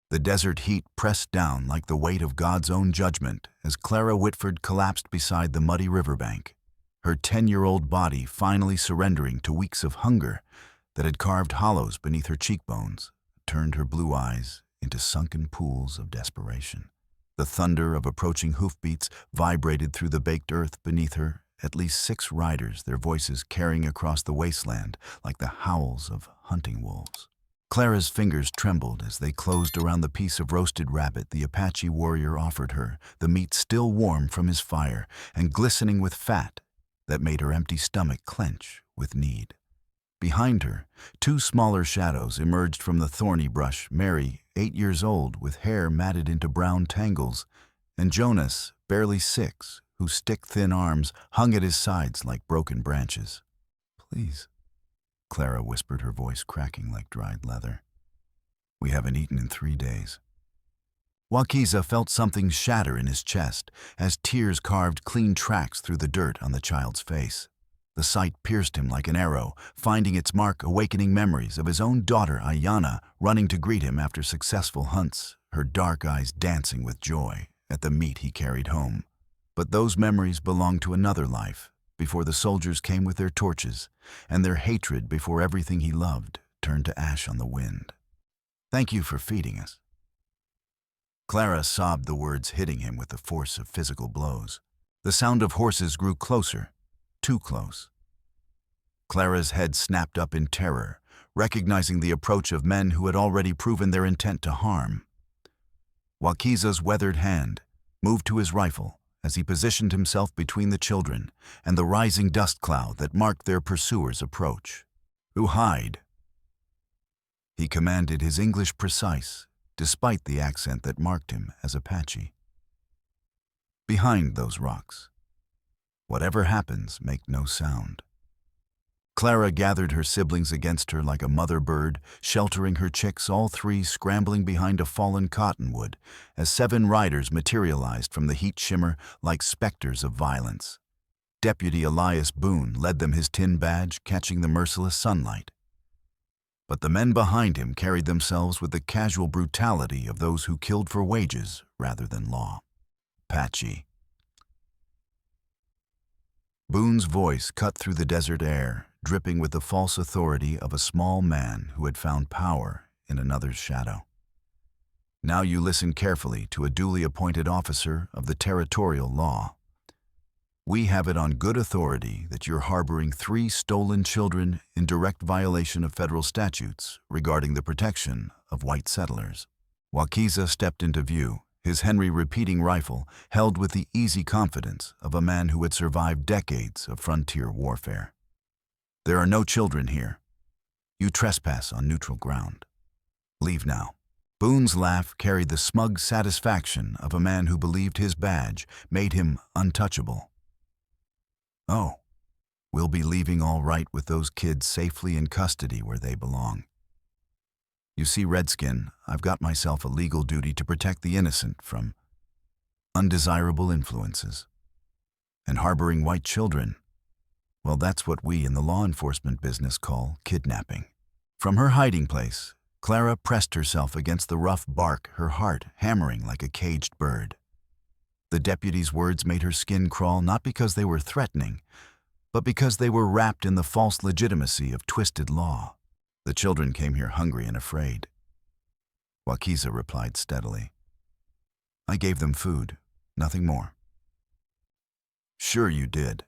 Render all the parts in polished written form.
The desert heat pressed down like the weight of God's own judgment as Clara Whitford collapsed beside the muddy riverbank, her 10-year-old body finally surrendering to weeks of hunger that had carved hollows beneath her cheekbones, turned her blue eyes into sunken pools of desperation. The thunder of approaching hoofbeats vibrated through the baked earth beneath her, at least 6 riders, their voices carrying across the wasteland like the howls of hunting wolves. Clara's fingers trembled as they closed around the piece of roasted rabbit the Apache warrior offered her, the meat still warm from his fire and glistening with fat that made her empty stomach clench with need. Behind her, 2 smaller shadows emerged from the thorny brush, Mary, 8 years old, with hair matted into brown tangles, and Jonas, barely 6, whose stick-thin arms hung at his sides like broken branches. "Please," Clara whispered, her voice cracking like dried leather. "We haven't eaten in 3 days." Wakiza felt something shatter in his chest as tears carved clean tracks through the dirt on the child's face. The sight pierced him like an arrow, finding its mark awakening memories of his own daughter Ayana running to greet him after successful hunts, her dark eyes dancing with joy at the meat he carried home. But those memories belonged to another life, before the soldiers came with their torches, and their hatred before everything he loved turned to ash on the wind. "Thank you for feeding us." Clara sobbed, the words hitting him with the force of physical blows. The sound of horses grew closer, too close. Clara's head snapped up in terror, recognizing the approach of men who had already proven their intent to harm. Wakiza's weathered hand moved to his rifle as he positioned himself between the children and the rising dust cloud that marked their pursuers' approach. "Who hide?" He commanded, his English precise, despite the accent that marked him as Apache. "Behind those rocks. Whatever happens, make no sound." Clara gathered her siblings against her like a mother bird, sheltering her chicks, all 3 scrambling behind a fallen cottonwood as 7 riders materialized from the heat shimmer like specters of violence. Deputy Elias Boone led them, his tin badge catching the merciless sunlight. But the men behind him carried themselves with the casual brutality of those who killed for wages rather than law. "Apache." Boone's voice cut through the desert air, dripping with the false authority of a small man who had found power in another's shadow. "Now you listen carefully to a duly appointed officer of the territorial law. We have it on good authority that you're harboring 3 stolen children in direct violation of federal statutes regarding the protection of white settlers." Wakiza stepped into view, his Henry repeating rifle held with the easy confidence of a man who had survived decades of frontier warfare. "There are no children here. You trespass on neutral ground. Leave now." Boone's laugh carried the smug satisfaction of a man who believed his badge made him untouchable. "Oh, we'll be leaving all right with those kids safely in custody where they belong. You see, Redskin, I've got myself a legal duty to protect the innocent from undesirable influences. And harboring white children, well, that's what we in the law enforcement business call kidnapping." From her hiding place, Clara pressed herself against the rough bark, her heart hammering like a caged bird. The deputy's words made her skin crawl, not because they were threatening, but because they were wrapped in the false legitimacy of twisted law. "The children came here hungry and afraid." Wakiza replied steadily. "I gave them food, nothing more." "Sure you did."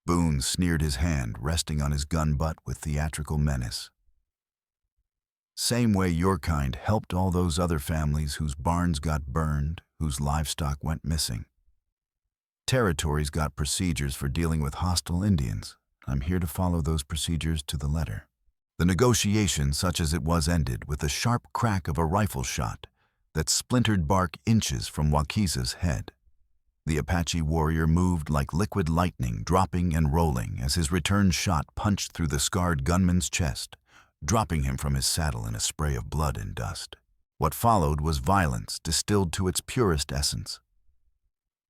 Boone sneered, his hand resting on his gun butt with theatrical menace. "Same way your kind helped all those other families whose barns got burned, whose livestock went missing. Territory's got procedures for dealing with hostile Indians. I'm here to follow those procedures to the letter." The negotiation, such as it was, ended with the sharp crack of a rifle shot that splintered bark inches from Wakiza's head. The Apache warrior moved like liquid lightning, dropping and rolling as his return shot punched through the scarred gunman's chest, dropping him from his saddle in a spray of blood and dust. What followed was violence distilled to its purest essence.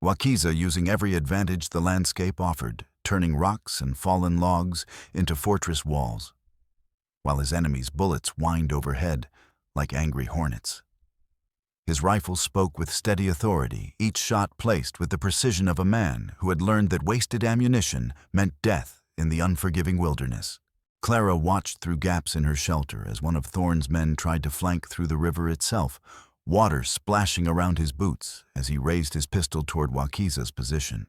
Wakiza using every advantage the landscape offered, turning rocks and fallen logs into fortress walls, while his enemy's bullets whined overhead like angry hornets. His rifle spoke with steady authority, each shot placed with the precision of a man who had learned that wasted ammunition meant death in the unforgiving wilderness. Clara watched through gaps in her shelter as one of Thorne's men tried to flank through the river itself, water splashing around his boots as he raised his pistol toward Wakiza's position.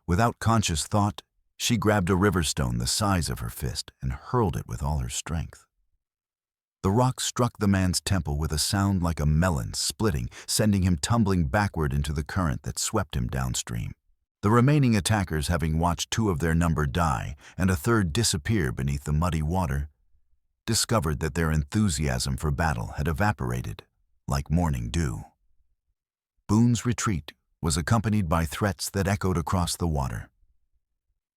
Without conscious thought, she grabbed a river stone the size of her fist and hurled it with all her strength. The rock struck the man's temple with a sound like a melon splitting, sending him tumbling backward into the current that swept him downstream. The remaining attackers, having watched two of their number die and a third disappear beneath the muddy water, discovered that their enthusiasm for battle had evaporated like morning dew. Boone's retreat was accompanied by threats that echoed across the water.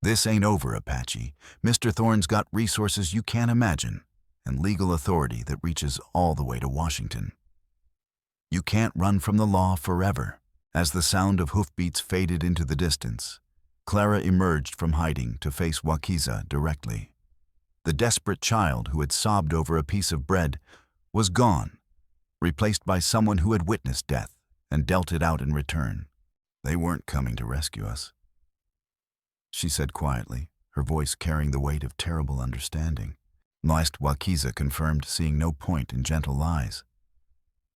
"This ain't over, Apache. Mr. Thorne's got resources you can't imagine, and legal authority that reaches all the way to Washington. You can't run from the law forever." As the sound of hoofbeats faded into the distance, Clara emerged from hiding to face Wakiza directly. The desperate child who had sobbed over a piece of bread was gone, replaced by someone who had witnessed death and dealt it out in return. "They weren't coming to rescue us," she said quietly, her voice carrying the weight of terrible understanding. Last Wakiza confirmed, seeing no point in gentle lies.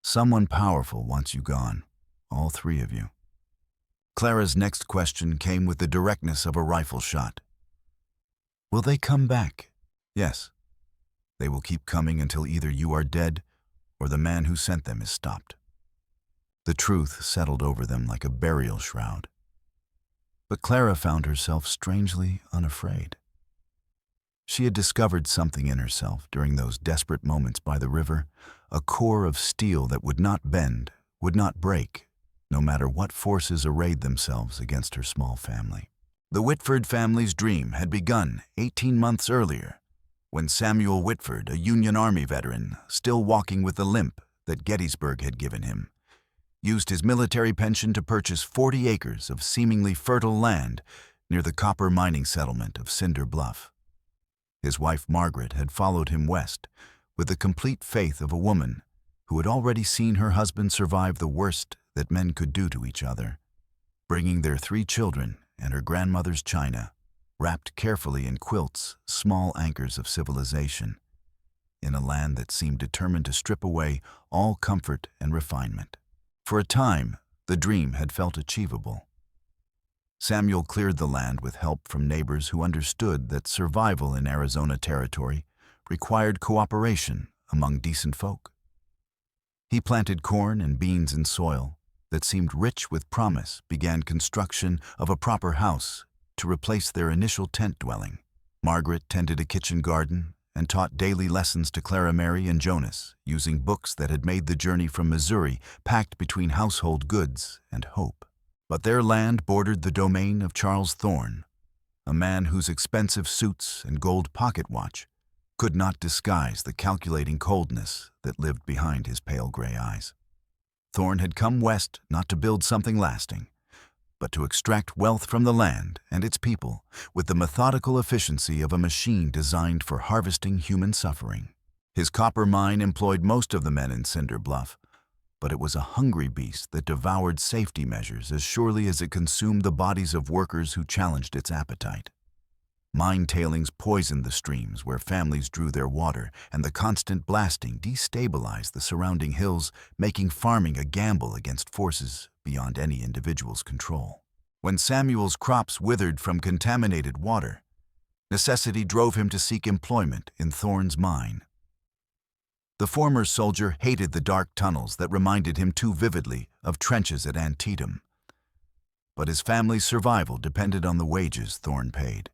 "Someone powerful wants you gone, all three of you." Clara's next question came with the directness of a rifle shot. "Will they come back?" "Yes. They will keep coming until either you are dead or the man who sent them is stopped." The truth settled over them like a burial shroud. But Clara found herself strangely unafraid. She had discovered something in herself during those desperate moments by the river, a core of steel that would not bend, would not break, no matter what forces arrayed themselves against her small family. The Whitford family's dream had begun 18 months earlier, when Samuel Whitford, a Union Army veteran, still walking with the limp that Gettysburg had given him, used his military pension to purchase 40 acres of seemingly fertile land near the copper mining settlement of Cinder Bluff. His wife Margaret had followed him west with the complete faith of a woman who had already seen her husband survive the worst that men could do to each other, bringing their 3 children and her grandmother's china, wrapped carefully in quilts, small anchors of civilization, in a land that seemed determined to strip away all comfort and refinement. For a time, the dream had felt achievable. Samuel cleared the land with help from neighbors who understood that survival in Arizona territory required cooperation among decent folk. He planted corn and beans in soil that seemed rich with promise, began construction of a proper house to replace their initial tent dwelling. Margaret tended a kitchen garden and taught daily lessons to Clara Mary and Jonas, using books that had made the journey from Missouri packed between household goods and hope. But their land bordered the domain of Charles Thorne, a man whose expensive suits and gold pocket watch could not disguise the calculating coldness that lived behind his pale gray eyes. Thorne had come west not to build something lasting, but to extract wealth from the land and its people with the methodical efficiency of a machine designed for harvesting human suffering. His copper mine employed most of the men in Cinder Bluff, but it was a hungry beast that devoured safety measures as surely as it consumed the bodies of workers who challenged its appetite. Mine tailings poisoned the streams where families drew their water, and the constant blasting destabilized the surrounding hills, making farming a gamble against forces beyond any individual's control. When Samuel's crops withered from contaminated water, necessity drove him to seek employment in Thorne's mine. The former soldier hated the dark tunnels that reminded him too vividly of trenches at Antietam. But his family's survival depended on the wages Thorne paid.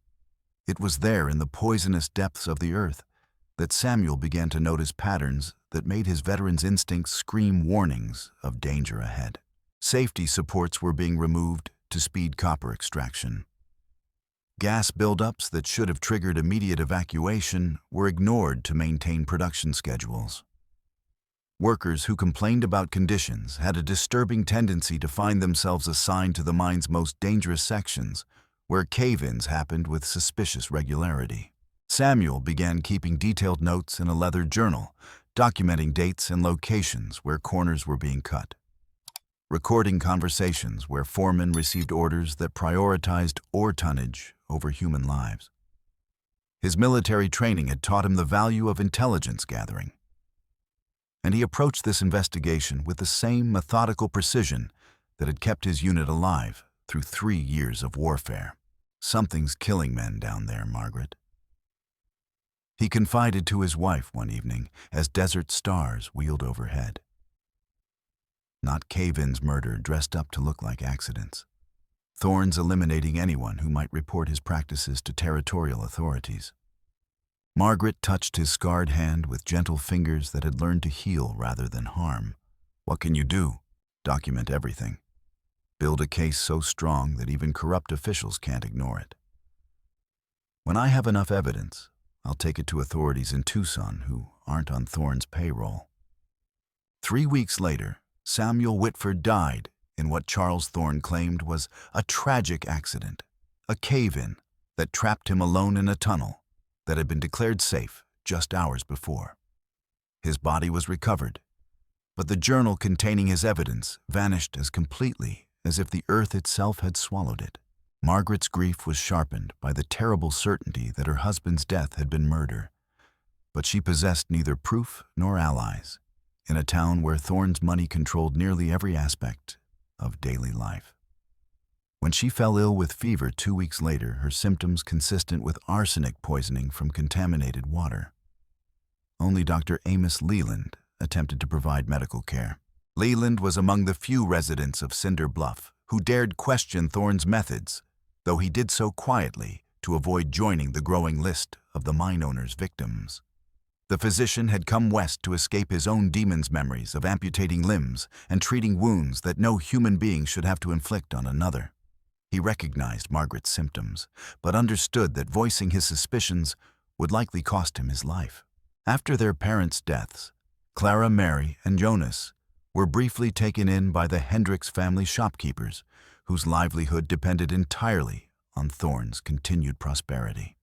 It was there in the poisonous depths of the earth that Samuel began to notice patterns that made his veteran's instincts scream warnings of danger ahead. Safety supports were being removed to speed copper extraction. Gas buildups that should have triggered immediate evacuation were ignored to maintain production schedules. Workers who complained about conditions had a disturbing tendency to find themselves assigned to the mine's most dangerous sections, where cave-ins happened with suspicious regularity. Samuel began keeping detailed notes in a leather journal documenting dates and locations where corners were being cut, recording conversations where foremen received orders that prioritized ore tonnage over human lives. His military training had taught him the value of intelligence gathering, and he approached this investigation with the same methodical precision that had kept his unit alive through 3 years of warfare. "Something's killing men down there, Margaret," he confided to his wife one evening as desert stars wheeled overhead. Not Cavin's murder dressed up to look like accidents. Thorne's eliminating anyone who might report his practices to territorial authorities. Margaret touched his scarred hand with gentle fingers that had learned to heal rather than harm. "What can you do?" "Document everything. Build a case so strong that even corrupt officials can't ignore it. When I have enough evidence, I'll take it to authorities in Tucson who aren't on Thorne's payroll." 3 weeks later, Samuel Whitford died in what Charles Thorne claimed was a tragic accident, a cave-in that trapped him alone in a tunnel that had been declared safe just hours before. His body was recovered, but the journal containing his evidence vanished as completely as if the earth itself had swallowed it. Margaret's grief was sharpened by the terrible certainty that her husband's death had been murder, but she possessed neither proof nor allies in a town where Thorne's money controlled nearly every aspect of daily life. When she fell ill with fever 2 weeks later, her symptoms consistent with arsenic poisoning from contaminated water. Only Dr. Amos Leland attempted to provide medical care. Leland was among the few residents of Cinder Bluff who dared question Thorne's methods, though he did so quietly to avoid joining the growing list of the mine owner's victims. The physician had come west to escape his own demon's memories of amputating limbs and treating wounds that no human being should have to inflict on another. He recognized Margaret's symptoms, but understood that voicing his suspicions would likely cost him his life. After their parents' deaths, Clara, Mary, and Jonas were briefly taken in by the Hendricks family shopkeepers, whose livelihood depended entirely on Thorne's continued prosperity.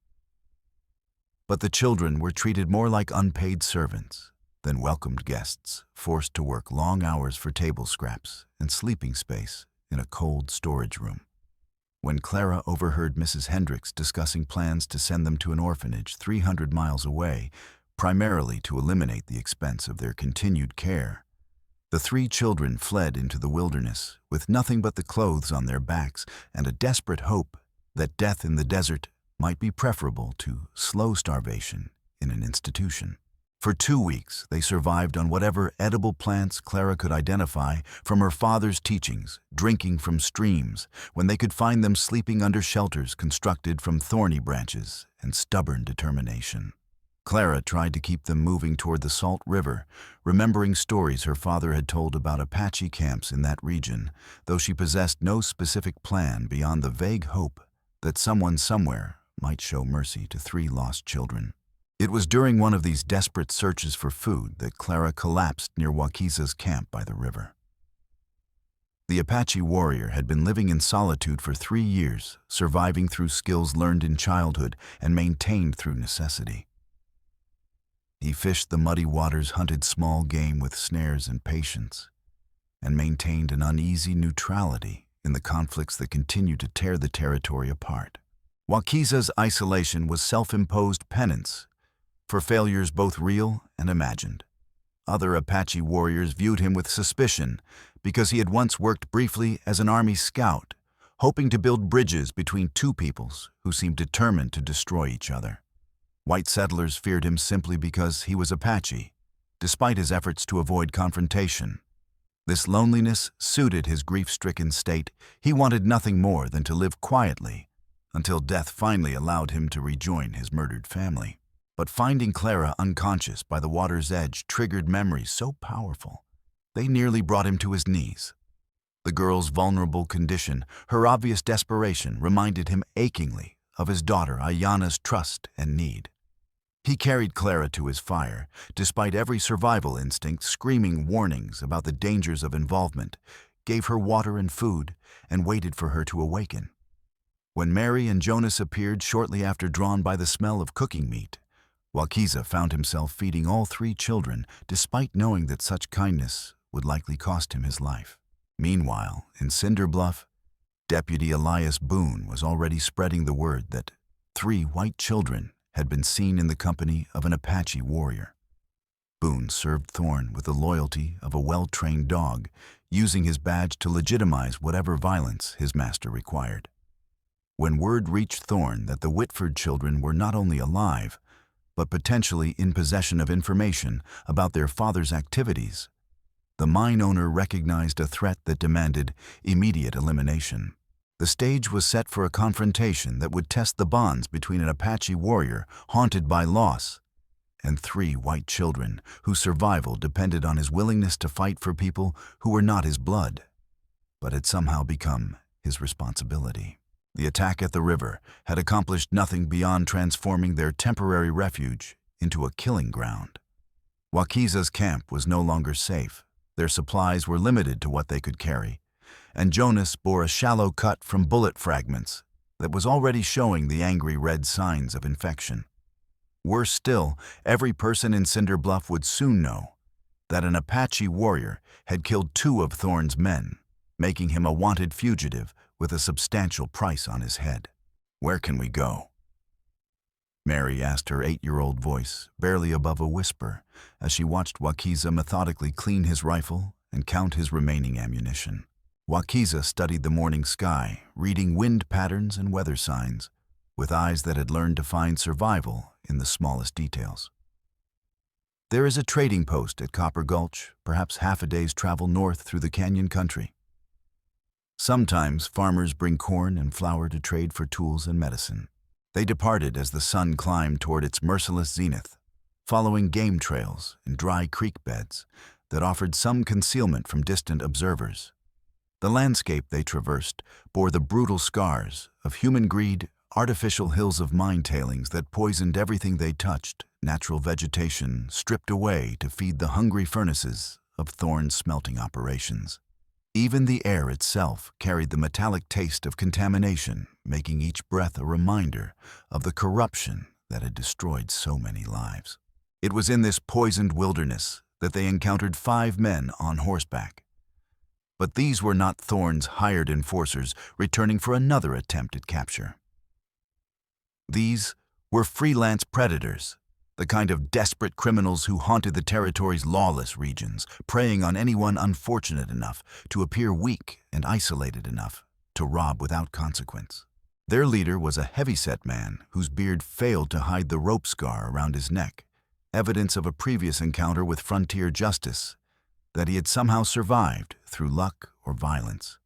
But the children were treated more like unpaid servants than welcomed guests, forced to work long hours for table scraps and sleeping space in a cold storage room. When Clara overheard Mrs. Hendricks discussing plans to send them to an orphanage 300 miles away, primarily to eliminate the expense of their continued care, the 3 children fled into the wilderness with nothing but the clothes on their backs and a desperate hope that death in the desert might be preferable to slow starvation in an institution. For 2 weeks, they survived on whatever edible plants Clara could identify from her father's teachings, drinking from streams, when they could find them sleeping under shelters constructed from thorny branches and stubborn determination. Clara tried to keep them moving toward the Salt River, remembering stories her father had told about Apache camps in that region, though she possessed no specific plan beyond the vague hope that someone somewhere might show mercy to 3 lost children. It was during one of these desperate searches for food that Clara collapsed near Wakiza's camp by the river. The Apache warrior had been living in solitude for 3 years, surviving through skills learned in childhood and maintained through necessity. He fished the muddy waters, hunted small game with snares and patience, and maintained an uneasy neutrality in the conflicts that continued to tear the territory apart. Wakiza's isolation was self-imposed penance for failures both real and imagined. Other Apache warriors viewed him with suspicion because he had once worked briefly as an army scout, hoping to build bridges between 2 peoples who seemed determined to destroy each other. White settlers feared him simply because he was Apache, despite his efforts to avoid confrontation. This loneliness suited his grief-stricken state. He wanted nothing more than to live quietly until death finally allowed him to rejoin his murdered family. But finding Clara unconscious by the water's edge triggered memories so powerful, they nearly brought him to his knees. The girl's vulnerable condition, her obvious desperation, reminded him achingly of his daughter Ayana's trust and need. He carried Clara to his fire, despite every survival instinct screaming warnings about the dangers of involvement, gave her water and food, and waited for her to awaken. When Mary and Jonas appeared shortly after, drawn by the smell of cooking meat, Wakiza found himself feeding all three children, despite knowing that such kindness would likely cost him his life. Meanwhile, in Cinder Bluff, Deputy Elias Boone was already spreading the word that 3 white children had been seen in the company of an Apache warrior. Boone served Thorne with the loyalty of a well-trained dog, using his badge to legitimize whatever violence his master required. When word reached Thorne that the Whitford children were not only alive, but potentially in possession of information about their father's activities, the mine owner recognized a threat that demanded immediate elimination. The stage was set for a confrontation that would test the bonds between an Apache warrior haunted by loss and 3 white children whose survival depended on his willingness to fight for people who were not his blood, but had somehow become his responsibility. The attack at the river had accomplished nothing beyond transforming their temporary refuge into a killing ground. Wakiza's camp was no longer safe. Their supplies were limited to what they could carry, and Jonas bore a shallow cut from bullet fragments that was already showing the angry red signs of infection. Worse still, every person in Cinder Bluff would soon know that an Apache warrior had killed 2 of Thorne's men, making him a wanted fugitive with a substantial price on his head. "Where can we go?" Mary asked her 8-year-old voice, barely above a whisper, as she watched Wakiza methodically clean his rifle and count his remaining ammunition. Wakiza studied the morning sky, reading wind patterns and weather signs, with eyes that had learned to find survival in the smallest details. "There is a trading post at Copper Gulch, perhaps half a day's travel north through the canyon country. Sometimes farmers bring corn and flour to trade for tools and medicine." They departed as the sun climbed toward its merciless zenith, following game trails and dry creek beds that offered some concealment from distant observers. The landscape they traversed bore the brutal scars of human greed, artificial hills of mine tailings that poisoned everything they touched, natural vegetation stripped away to feed the hungry furnaces of Thorne's smelting operations. Even the air itself carried the metallic taste of contamination, making each breath a reminder of the corruption that had destroyed so many lives. It was in this poisoned wilderness that they encountered 5 men on horseback. But these were not Thorne's hired enforcers returning for another attempt at capture. These were freelance predators, the kind of desperate criminals who haunted the territory's lawless regions, preying on anyone unfortunate enough to appear weak and isolated enough to rob without consequence. Their leader was a heavy-set man whose beard failed to hide the rope scar around his neck, evidence of a previous encounter with frontier justice that he had somehow survived through luck or violence.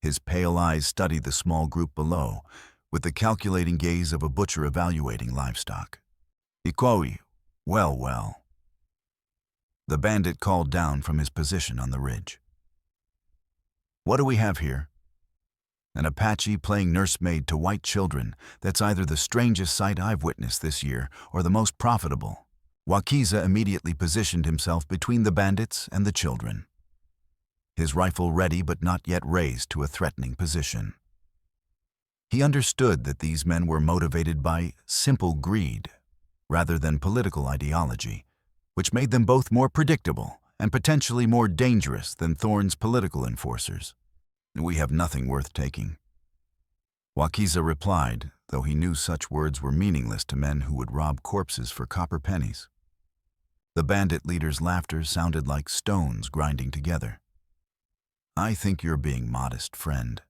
His pale eyes studied the small group below with the calculating gaze of a butcher evaluating livestock. "Ikowi, well. The bandit called down from his position on the ridge. "What do we have here?" "An Apache playing nursemaid to white children. That's either the strangest sight I've witnessed this year or the most profitable." Wakiza immediately positioned himself between the bandits and the children, his rifle ready but not yet raised to a threatening position. He understood that these men were motivated by simple greed rather than political ideology, which made them both more predictable and potentially more dangerous than Thorne's political enforcers. "We have nothing worth taking," Wakiza replied, though he knew such words were meaningless to men who would rob corpses for copper pennies. The bandit leader's laughter sounded like stones grinding together. "I think you're being modest, friend.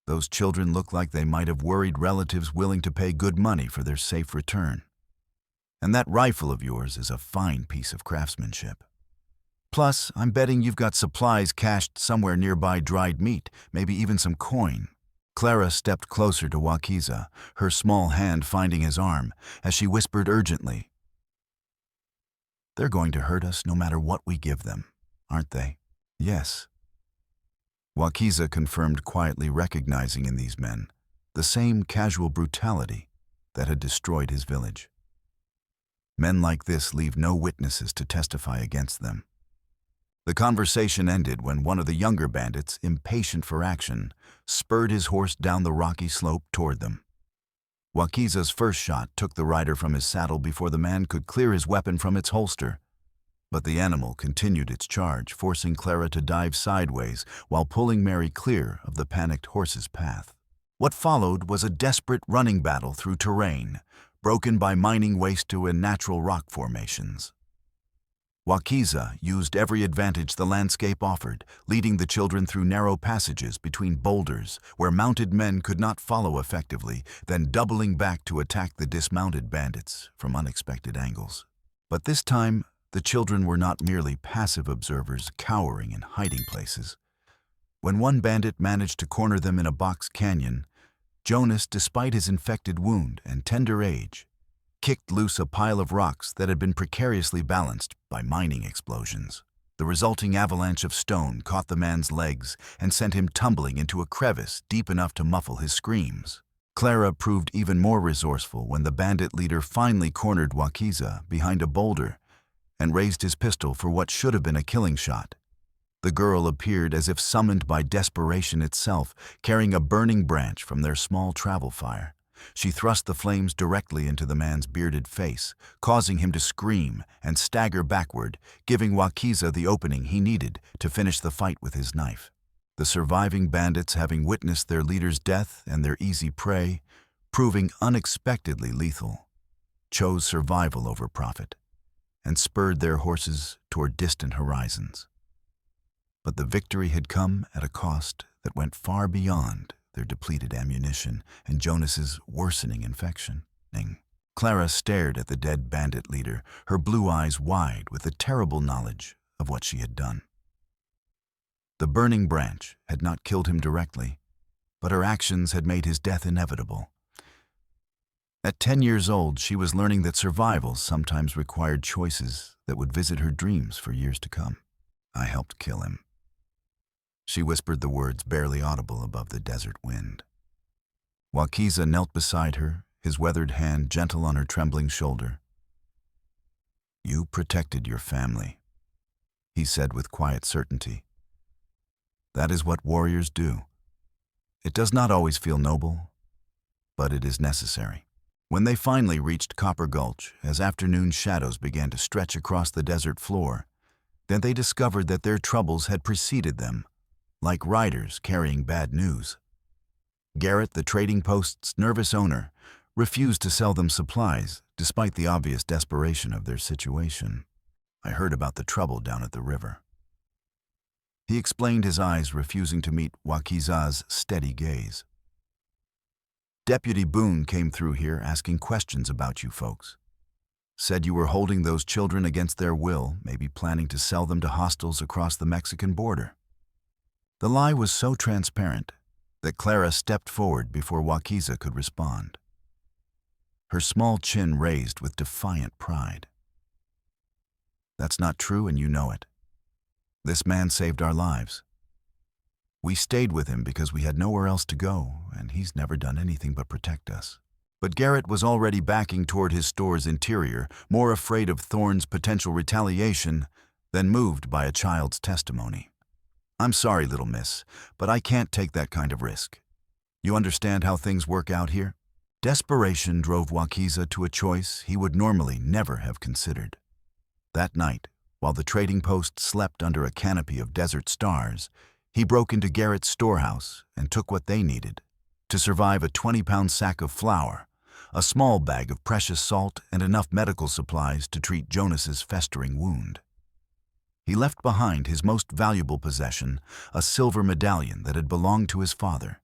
Those children look like they might have worried relatives willing to pay good money for their safe return. And that rifle of yours is a fine piece of craftsmanship. Plus, I'm betting you've got supplies cached somewhere nearby, dried meat, maybe even some coin." Clara stepped closer to Wakiza, her small hand finding his arm, as she whispered urgently, "They're going to hurt us no matter what we give them, aren't they?" "Yes." Wakiza confirmed, quietly recognizing in these men the same casual brutality that had destroyed his village. Men like this leave no witnesses to testify against them. The conversation ended when one of the younger bandits, impatient for action, spurred his horse down the rocky slope toward them. Wakiza's first shot took the rider from his saddle before the man could clear his weapon from its holster. But the animal continued its charge, forcing Clara to dive sideways while pulling Mary clear of the panicked horse's path. What followed was a desperate running battle through terrain, broken by mining waste and natural rock formations. Wakiza used every advantage the landscape offered, leading the children through narrow passages between boulders where mounted men could not follow effectively, then doubling back to attack the dismounted bandits from unexpected angles. But this time, the children were not merely passive observers cowering in hiding places. When one bandit managed to corner them in a box canyon, Jonas, despite his infected wound and tender age, kicked loose a pile of rocks that had been precariously balanced by mining explosions. The resulting avalanche of stone caught the man's legs and sent him tumbling into a crevice deep enough to muffle his screams. Clara proved even more resourceful when the bandit leader finally cornered Wakiza behind a boulder and raised his pistol for what should have been a killing shot. The girl appeared as if summoned by desperation itself, carrying a burning branch from their small travel fire. She thrust the flames directly into the man's bearded face, causing him to scream and stagger backward, giving Wakiza the opening he needed to finish the fight with his knife. The surviving bandits, having witnessed their leader's death and their easy prey, proving unexpectedly lethal, chose survival over profit and spurred their horses toward distant horizons. But the victory had come at a cost that went far beyond their depleted ammunition and Jonas's worsening infection. Clara stared at the dead bandit leader, her blue eyes wide with the terrible knowledge of what she had done. The burning branch had not killed him directly, but her actions had made his death inevitable. At 10 years old, she was learning that survival sometimes required choices that would visit her dreams for years to come. I helped kill him. She whispered the words barely audible above the desert wind. Wakiza knelt beside her, his weathered hand gentle on her trembling shoulder. "You protected your family," he said with quiet certainty. "That is what warriors do. It does not always feel noble, but it is necessary." When they finally reached Copper Gulch, as afternoon shadows began to stretch across the desert floor, then they discovered that their troubles had preceded them, like riders carrying bad news. Garrett, the trading post's nervous owner, refused to sell them supplies despite the obvious desperation of their situation. "I heard about the trouble down at the river," he explained, his eyes refusing to meet Wakiza's steady gaze. "Deputy Boone came through here asking questions about you folks. Said you were holding those children against their will, maybe planning to sell them to hostiles across the Mexican border." The lie was so transparent that Clara stepped forward before Wakiza could respond, her small chin raised with defiant pride. "That's not true, and you know it. This man saved our lives. We stayed with him because we had nowhere else to go, and he's never done anything but protect us." But Garrett was already backing toward his store's interior, more afraid of Thorne's potential retaliation than moved by a child's testimony. "I'm sorry, little miss, but I can't take that kind of risk. You understand how things work out here?" Desperation drove Wakiza to a choice he would normally never have considered. That night, while the trading post slept under a canopy of desert stars, he broke into Garrett's storehouse and took what they needed to survive: a 20-pound sack of flour, a small bag of precious salt, and enough medical supplies to treat Jonas's festering wound. He left behind his most valuable possession, a silver medallion that had belonged to his father.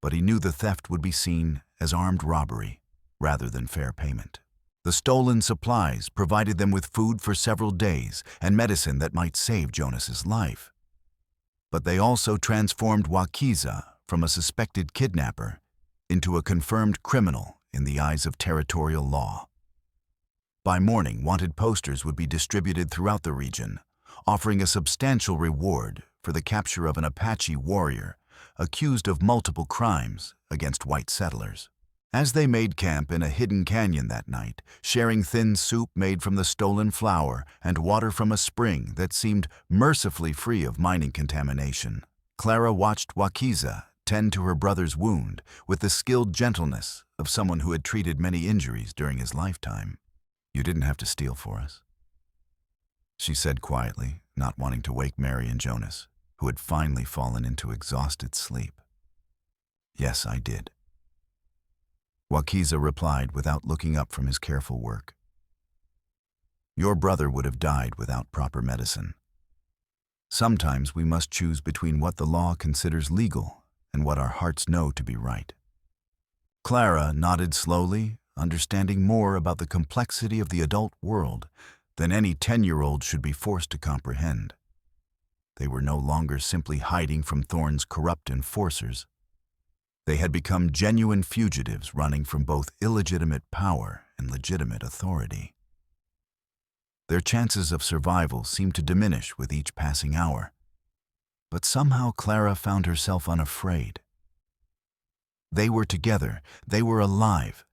But he knew the theft would be seen as armed robbery rather than fair payment. The stolen supplies provided them with food for several days and medicine that might save Jonas's life. But they also transformed Wakiza from a suspected kidnapper into a confirmed criminal in the eyes of territorial law. By morning, wanted posters would be distributed throughout the region, offering a substantial reward for the capture of an Apache warrior accused of multiple crimes against white settlers. As they made camp in a hidden canyon that night, sharing thin soup made from the stolen flour and water from a spring that seemed mercifully free of mining contamination, Clara watched Wakiza tend to her brother's wound with the skilled gentleness of someone who had treated many injuries during his lifetime. "You didn't have to steal for us," she said quietly, not wanting to wake Mary and Jonas, who had finally fallen into exhausted sleep. "Yes, I did," Wakiza replied without looking up from his careful work. "Your brother would have died without proper medicine. Sometimes we must choose between what the law considers legal and what our hearts know to be right." Clara nodded slowly, understanding more about the complexity of the adult world than any 10-year-old should be forced to comprehend. They were no longer simply hiding from Thorne's corrupt enforcers. They had become genuine fugitives running from both illegitimate power and legitimate authority. Their chances of survival seemed to diminish with each passing hour, but somehow Clara found herself unafraid. They were together, they were alive,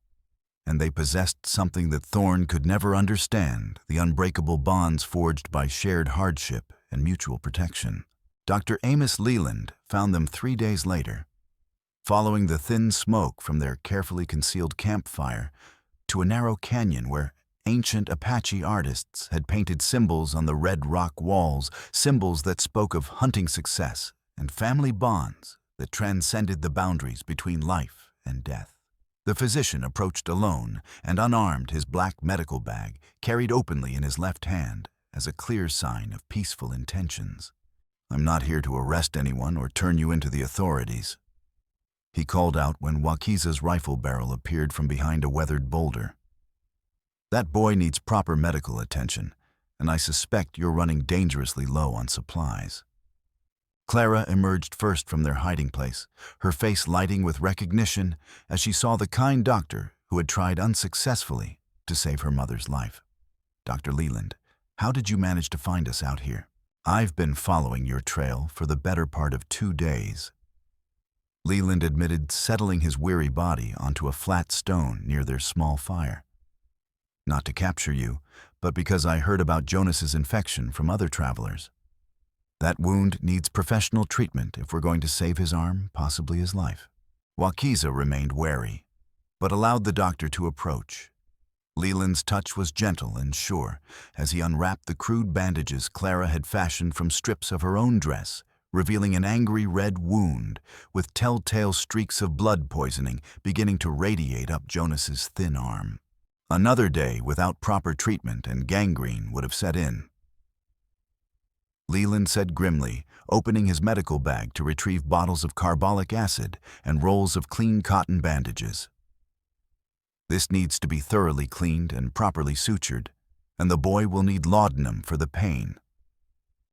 and they possessed something that Thorne could never understand: the unbreakable bonds forged by shared hardship and mutual protection. Dr. Amos Leland found them 3 days later, following the thin smoke from their carefully concealed campfire to a narrow canyon where ancient Apache artists had painted symbols on the red rock walls, symbols that spoke of hunting success and family bonds that transcended the boundaries between life and death. The physician approached alone and unarmed, his black medical bag carried openly in his left hand as a clear sign of peaceful intentions. "I'm not here to arrest anyone or turn you into the authorities," he called out when Wakiza's rifle barrel appeared from behind a weathered boulder. "That boy needs proper medical attention, and I suspect you're running dangerously low on supplies." Clara emerged first from their hiding place, her face lighting with recognition as she saw the kind doctor who had tried unsuccessfully to save her mother's life. "Dr. Leland, how did you manage to find us out here?" "I've been following your trail for the better part of 2 days," Leland admitted, settling his weary body onto a flat stone near their small fire. "Not to capture you, but because I heard about Jonas's infection from other travelers. That wound needs professional treatment if we're going to save his arm, possibly his life." Wakiza remained wary, but allowed the doctor to approach. Leland's touch was gentle and sure as he unwrapped the crude bandages Clara had fashioned from strips of her own dress, revealing an angry red wound with telltale streaks of blood poisoning beginning to radiate up Jonas's thin arm. Another day without proper treatment and gangrene would have set in. Leland said grimly, opening his medical bag to retrieve bottles of carbolic acid and rolls of clean cotton bandages. "This needs to be thoroughly cleaned and properly sutured, and the boy will need laudanum for the pain."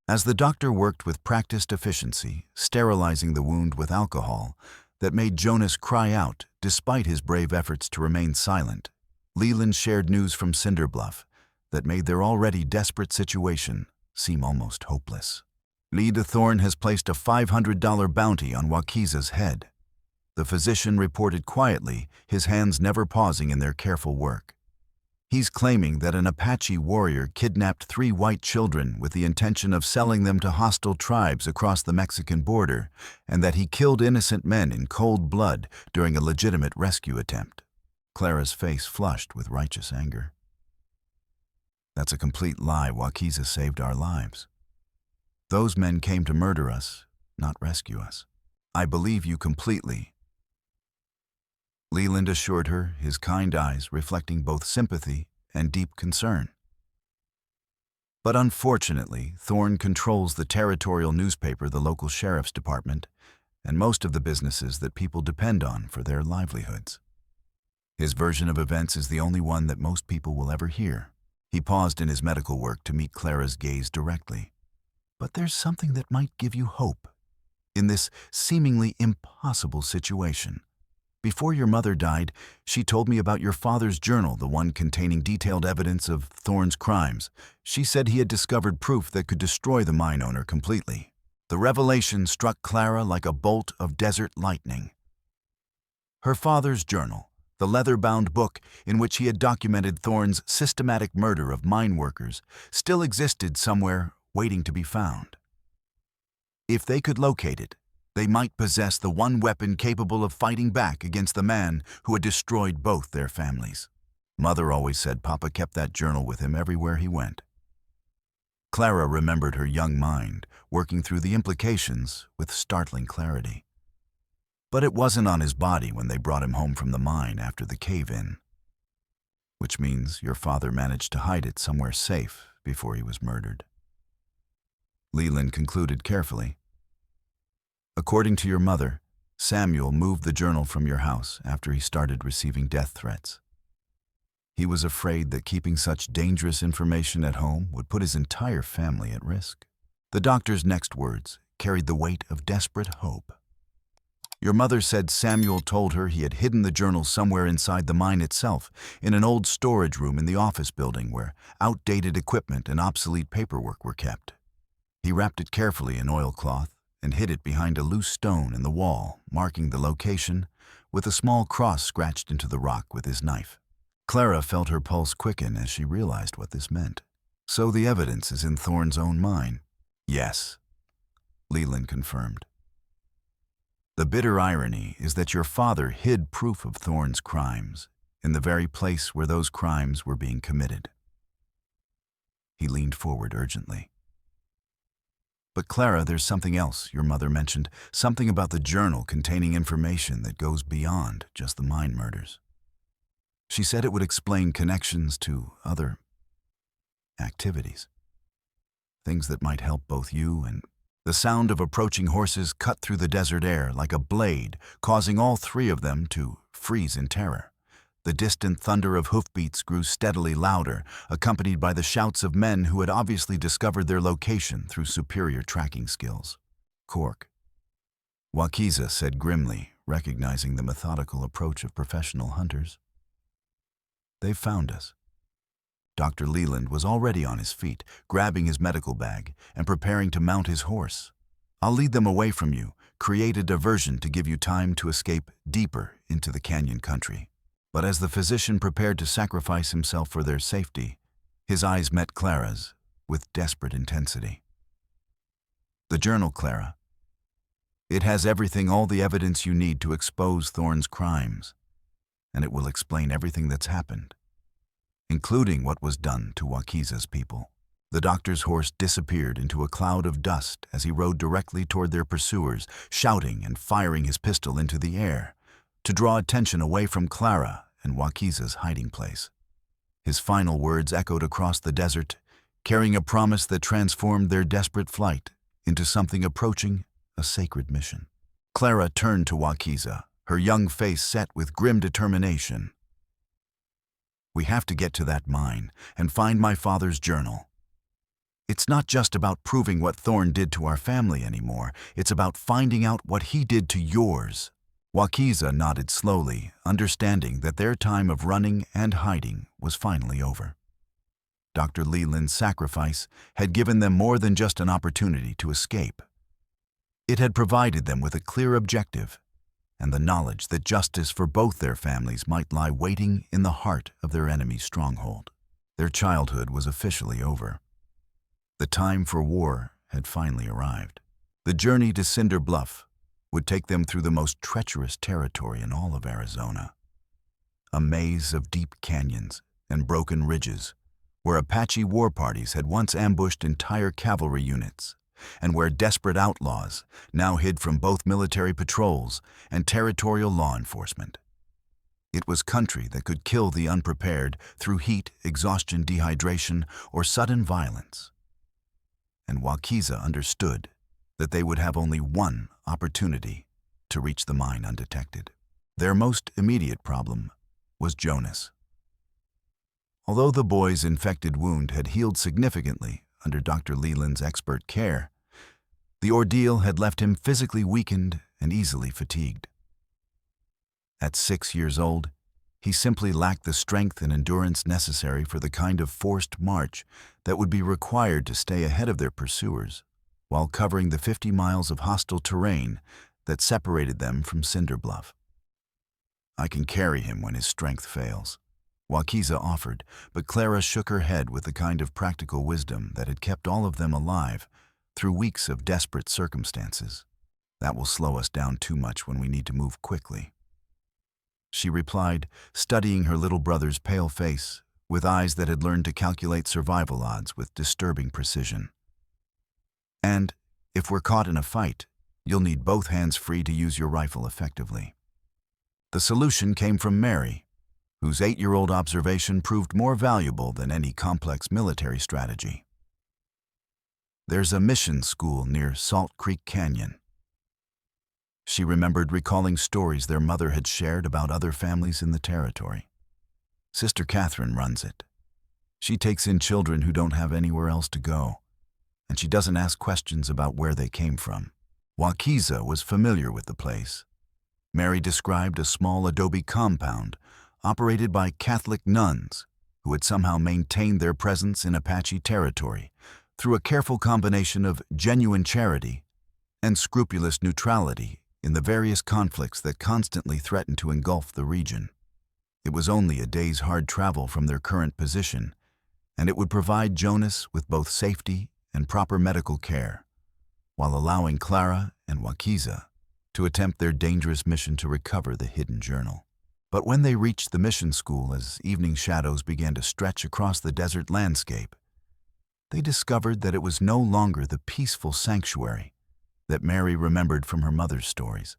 As the doctor worked with practiced efficiency, sterilizing the wound with alcohol that made Jonas cry out despite his brave efforts to remain silent, Leland shared news from Cinderbluff that made their already desperate situation seem almost hopeless. "Lida Thorne has placed a $500 bounty on Wakiza's head," the physician reported quietly, his hands never pausing in their careful work. "He's claiming that an Apache warrior kidnapped 3 white children with the intention of selling them to hostile tribes across the Mexican border, and that he killed innocent men in cold blood during a legitimate rescue attempt." Clara's face flushed with righteous anger. "That's a complete lie. Wakiza saved our lives. Those men came to murder us, not rescue us." "I believe you completely," Leland assured her, his kind eyes reflecting both sympathy and deep concern. "But unfortunately, Thorne controls the territorial newspaper, the local sheriff's department, and most of the businesses that people depend on for their livelihoods. His version of events is the only one that most people will ever hear." He paused in his medical work to meet Clara's gaze directly. "But there's something that might give you hope in this seemingly impossible situation. Before your mother died, she told me about your father's journal, the one containing detailed evidence of Thorne's crimes. She said he had discovered proof that could destroy the mine owner completely." The revelation struck Clara like a bolt of desert lightning. Her father's journal, the leather-bound book in which he had documented Thorne's systematic murder of mine workers, still existed somewhere waiting to be found. If they could locate it, They might possess the one weapon capable of fighting back against the man who had destroyed both their families. Mother always said Papa kept that journal with him everywhere he went. Clara remembered her young mind, working through the implications with startling clarity. But it wasn't on his body when they brought him home from the mine after the cave-in. Which means your father managed to hide it somewhere safe before he was murdered. Leland concluded carefully. According to your mother, Samuel moved the journal from your house after he started receiving death threats. He was afraid that keeping such dangerous information at home would put his entire family at risk. The doctor's next words carried the weight of desperate hope. Your mother said Samuel told her he had hidden the journal somewhere inside the mine itself, in an old storage room in the office building where outdated equipment and obsolete paperwork were kept. He wrapped it carefully in oilcloth and hid it behind a loose stone in the wall, marking the location with a small cross scratched into the rock with his knife. Clara felt her pulse quicken as she realized what this meant. So the evidence is in Thorne's own mine? Yes, Leland confirmed. The bitter irony is that your father hid proof of Thorne's crimes in the very place where those crimes were being committed. He leaned forward urgently. But Clara, there's something else your mother mentioned, something about the journal containing information that goes beyond just the mine murders. She said it would explain connections to other activities, things that might help both you and... The sound of approaching horses cut through the desert air like a blade, causing all three of them to freeze in terror. The distant thunder of hoofbeats grew steadily louder, accompanied by the shouts of men who had obviously discovered their location through superior tracking skills. Cork, Wakiza said grimly, recognizing the methodical approach of professional hunters. They've found us. Dr. Leland was already on his feet, grabbing his medical bag and preparing to mount his horse. I'll lead them away from you, create a diversion to give you time to escape deeper into the canyon country. But as the physician prepared to sacrifice himself for their safety, his eyes met Clara's with desperate intensity. The journal, Clara. It has everything, all the evidence you need to expose Thorne's crimes, and it will explain everything that's happened, including what was done to Wakiza's people. The doctor's horse disappeared into a cloud of dust as he rode directly toward their pursuers, shouting and firing his pistol into the air to draw attention away from Clara and Wakiza's hiding place. His final words echoed across the desert, carrying a promise that transformed their desperate flight into something approaching a sacred mission. Clara turned to Wakiza, her young face set with grim determination. We have to get to that mine and find my father's journal. It's not just about proving what Thorne did to our family anymore. It's about finding out what he did to yours. Wakiza nodded slowly, understanding that their time of running and hiding was finally over. Dr. Leland's sacrifice had given them more than just an opportunity to escape. It had provided them with a clear objective and the knowledge that justice for both their families might lie waiting in the heart of their enemy's stronghold. Their childhood was officially over. The time for war had finally arrived. The journey to Cinder Bluff would take them through the most treacherous territory in all of Arizona. A maze of deep canyons and broken ridges where Apache war parties had once ambushed entire cavalry units, and where desperate outlaws now hid from both military patrols and territorial law enforcement. It was country that could kill the unprepared through heat, exhaustion, dehydration, or sudden violence. And Wakiza understood that they would have only one opportunity to reach the mine undetected. Their most immediate problem was Jonas. Although the boy's infected wound had healed significantly under Dr. Leland's expert care, the ordeal had left him physically weakened and easily fatigued. At 6 years old, he simply lacked the strength and endurance necessary for the kind of forced march that would be required to stay ahead of their pursuers while covering the 50 miles of hostile terrain that separated them from Cinder Bluff. I can carry him when his strength fails, Wakiza offered, but Clara shook her head with the kind of practical wisdom that had kept all of them alive through weeks of desperate circumstances. That will slow us down too much when we need to move quickly." She replied, studying her little brother's pale face with eyes that had learned to calculate survival odds with disturbing precision. "And if we're caught in a fight, you'll need both hands free to use your rifle effectively." The solution came from Mary, whose 8-year-old observation proved more valuable than any complex military strategy. "There's a mission school near Salt Creek Canyon." She remembered recalling stories their mother had shared about other families in the territory. Sister Catherine runs it. She takes in children who don't have anywhere else to go, and she doesn't ask questions about where they came from. Wakiza was familiar with the place. Mary described a small adobe compound operated by Catholic nuns who had somehow maintained their presence in Apache territory through a careful combination of genuine charity and scrupulous neutrality in the various conflicts that constantly threatened to engulf the region. It was only a day's hard travel from their current position, and it would provide Jonas with both safety and proper medical care, while allowing Clara and Wakiza to attempt their dangerous mission to recover the hidden journal. But when they reached the mission school, as evening shadows began to stretch across the desert landscape, they discovered that it was no longer the peaceful sanctuary that Mary remembered from her mother's stories.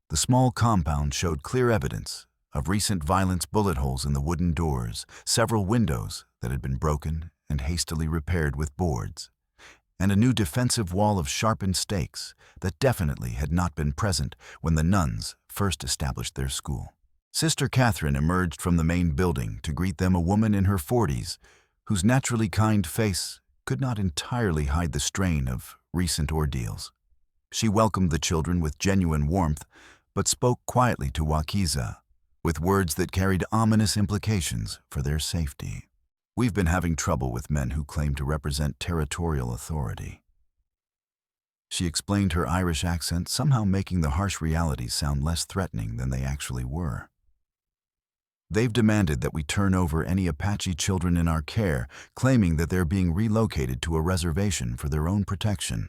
The small compound showed clear evidence of recent violence: bullet holes in the wooden doors, several windows that had been broken and hastily repaired with boards, and a new defensive wall of sharpened stakes that definitely had not been present when the nuns first established their school. Sister Catherine emerged from the main building to greet them, a woman in her 40s whose naturally kind face could not entirely hide the strain of recent ordeals. She welcomed the children with genuine warmth, but spoke quietly to Wakiza, with words that carried ominous implications for their safety. "We've been having trouble with men who claim to represent territorial authority." She explained, her Irish accent somehow making the harsh realities sound less threatening than they actually were. "They've demanded that we turn over any Apache children in our care, claiming that they're being relocated to a reservation for their own protection.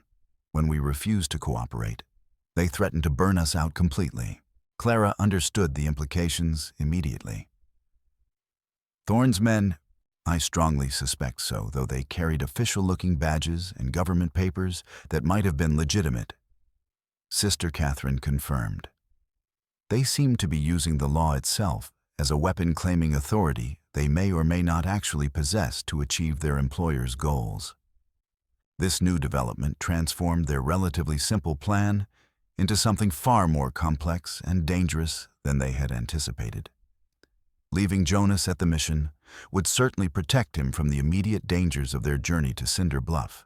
When we refuse to cooperate, they threaten to burn us out completely." Clara understood the implications immediately. "Thorne's men, I strongly suspect so, though they carried official-looking badges and government papers that might have been legitimate," Sister Catherine confirmed. "They seem to be using the law itself as a weapon, claiming authority they may or may not actually possess to achieve their employer's goals." This new development transformed their relatively simple plan into something far more complex and dangerous than they had anticipated. Leaving Jonas at the mission would certainly protect him from the immediate dangers of their journey to Cinder Bluff,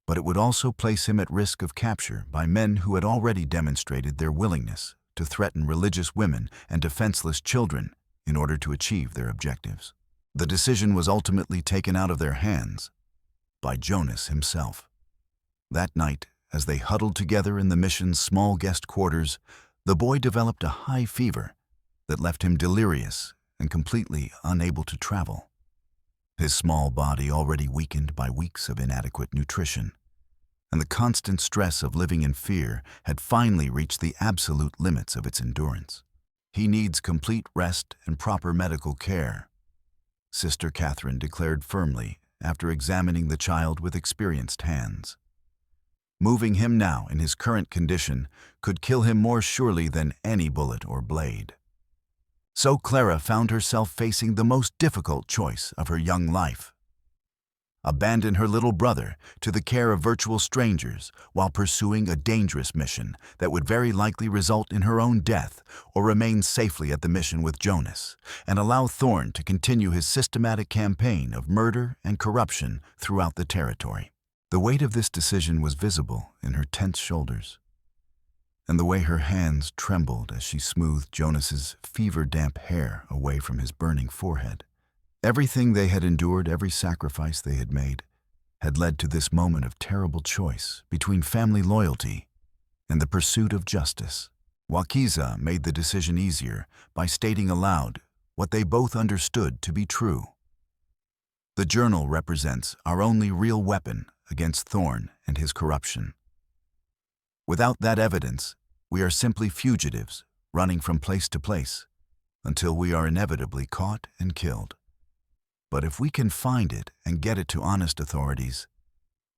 but it would also place him at risk of capture by men who had already demonstrated their willingness to threaten religious women and defenseless children in order to achieve their objectives. The decision was ultimately taken out of their hands by Jonas himself. That night, as they huddled together in the mission's small guest quarters, the boy developed a high fever that left him delirious and completely unable to travel. His small body already weakened by weeks of inadequate nutrition, and the constant stress of living in fear had finally reached the absolute limits of its endurance. "He needs complete rest and proper medical care," Sister Catherine declared firmly after examining the child with experienced hands. "Moving him now in his current condition could kill him more surely than any bullet or blade." So Clara found herself facing the most difficult choice of her young life: abandon her little brother to the care of virtual strangers while pursuing a dangerous mission that would very likely result in her own death, or remain safely at the mission with Jonas and allow Thorne to continue his systematic campaign of murder and corruption throughout the territory. The weight of this decision was visible in her tense shoulders, and the way her hands trembled as she smoothed Jonas's fever-damp hair away from his burning forehead. Everything they had endured, every sacrifice they had made, had led to this moment of terrible choice between family loyalty and the pursuit of justice. Wakiza made the decision easier by stating aloud what they both understood to be true. "The journal represents our only real weapon against Thorne and his corruption. Without that evidence, we are simply fugitives, running from place to place, until we are inevitably caught and killed. But if we can find it and get it to honest authorities,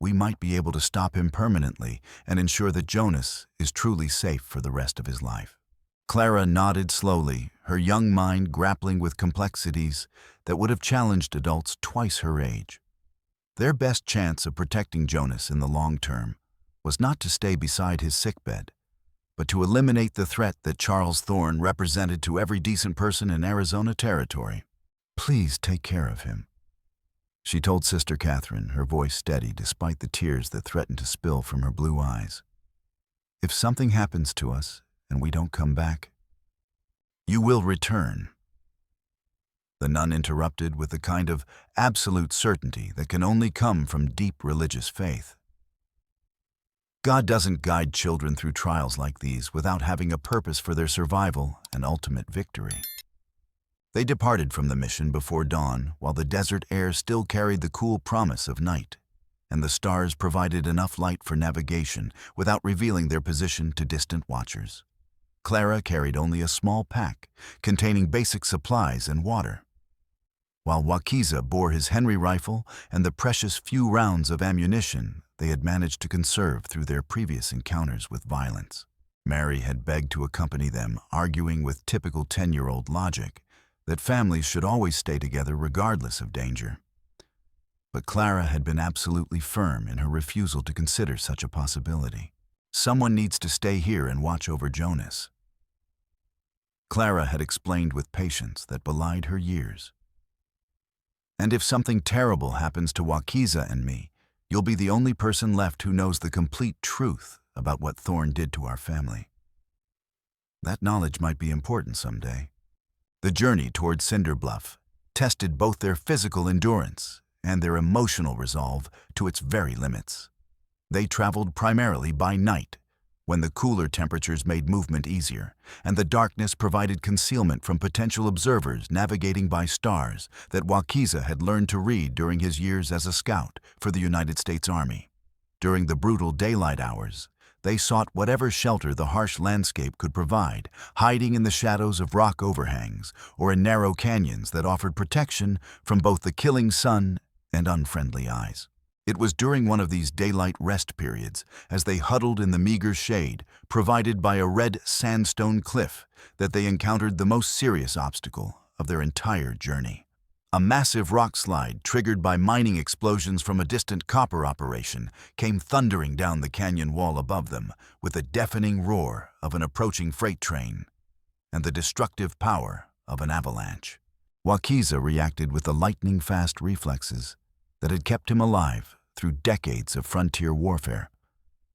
we might be able to stop him permanently and ensure that Jonas is truly safe for the rest of his life. Clara nodded slowly, her young mind grappling with complexities that would have challenged adults twice her age. Their best chance of protecting Jonas in the long term was not to stay beside his sickbed, but to eliminate the threat that Charles Thorne represented to every decent person in Arizona territory. "Please take care of him," she told Sister Catherine, her voice steady despite the tears that threatened to spill from her blue eyes. "If something happens to us and we don't come back, you will return." The nun interrupted with the kind of absolute certainty that can only come from deep religious faith. God doesn't guide children through trials like these without having a purpose for their survival and ultimate victory. They departed from the mission before dawn, while the desert air still carried the cool promise of night, and the stars provided enough light for navigation without revealing their position to distant watchers. Clara carried only a small pack containing basic supplies and water, while Wakiza bore his Henry rifle and the precious few rounds of ammunition they had managed to conserve through their previous encounters with violence. Mary had begged to accompany them, arguing with typical 10-year-old logic that families should always stay together regardless of danger. But Clara had been absolutely firm in her refusal to consider such a possibility. "Someone needs to stay here and watch over Jonas," Clara had explained with patience that belied her years. "And if something terrible happens to Wakiza and me, you'll be the only person left who knows the complete truth about what Thorne did to our family." That knowledge might be important someday. The journey toward Cinder Bluff tested both their physical endurance and their emotional resolve to its very limits. They traveled primarily by night, when the cooler temperatures made movement easier, and the darkness provided concealment from potential observers navigating by stars that Wakiza had learned to read during his years as a scout for the United States Army. During the brutal daylight hours, they sought whatever shelter the harsh landscape could provide, hiding in the shadows of rock overhangs or in narrow canyons that offered protection from both the killing sun and unfriendly eyes. It was during one of these daylight rest periods, as they huddled in the meager shade provided by a red sandstone cliff, that they encountered the most serious obstacle of their entire journey. A massive rock slide triggered by mining explosions from a distant copper operation came thundering down the canyon wall above them with the deafening roar of an approaching freight train and the destructive power of an avalanche. Wakiza reacted with the lightning-fast reflexes that had kept him alive through decades of frontier warfare,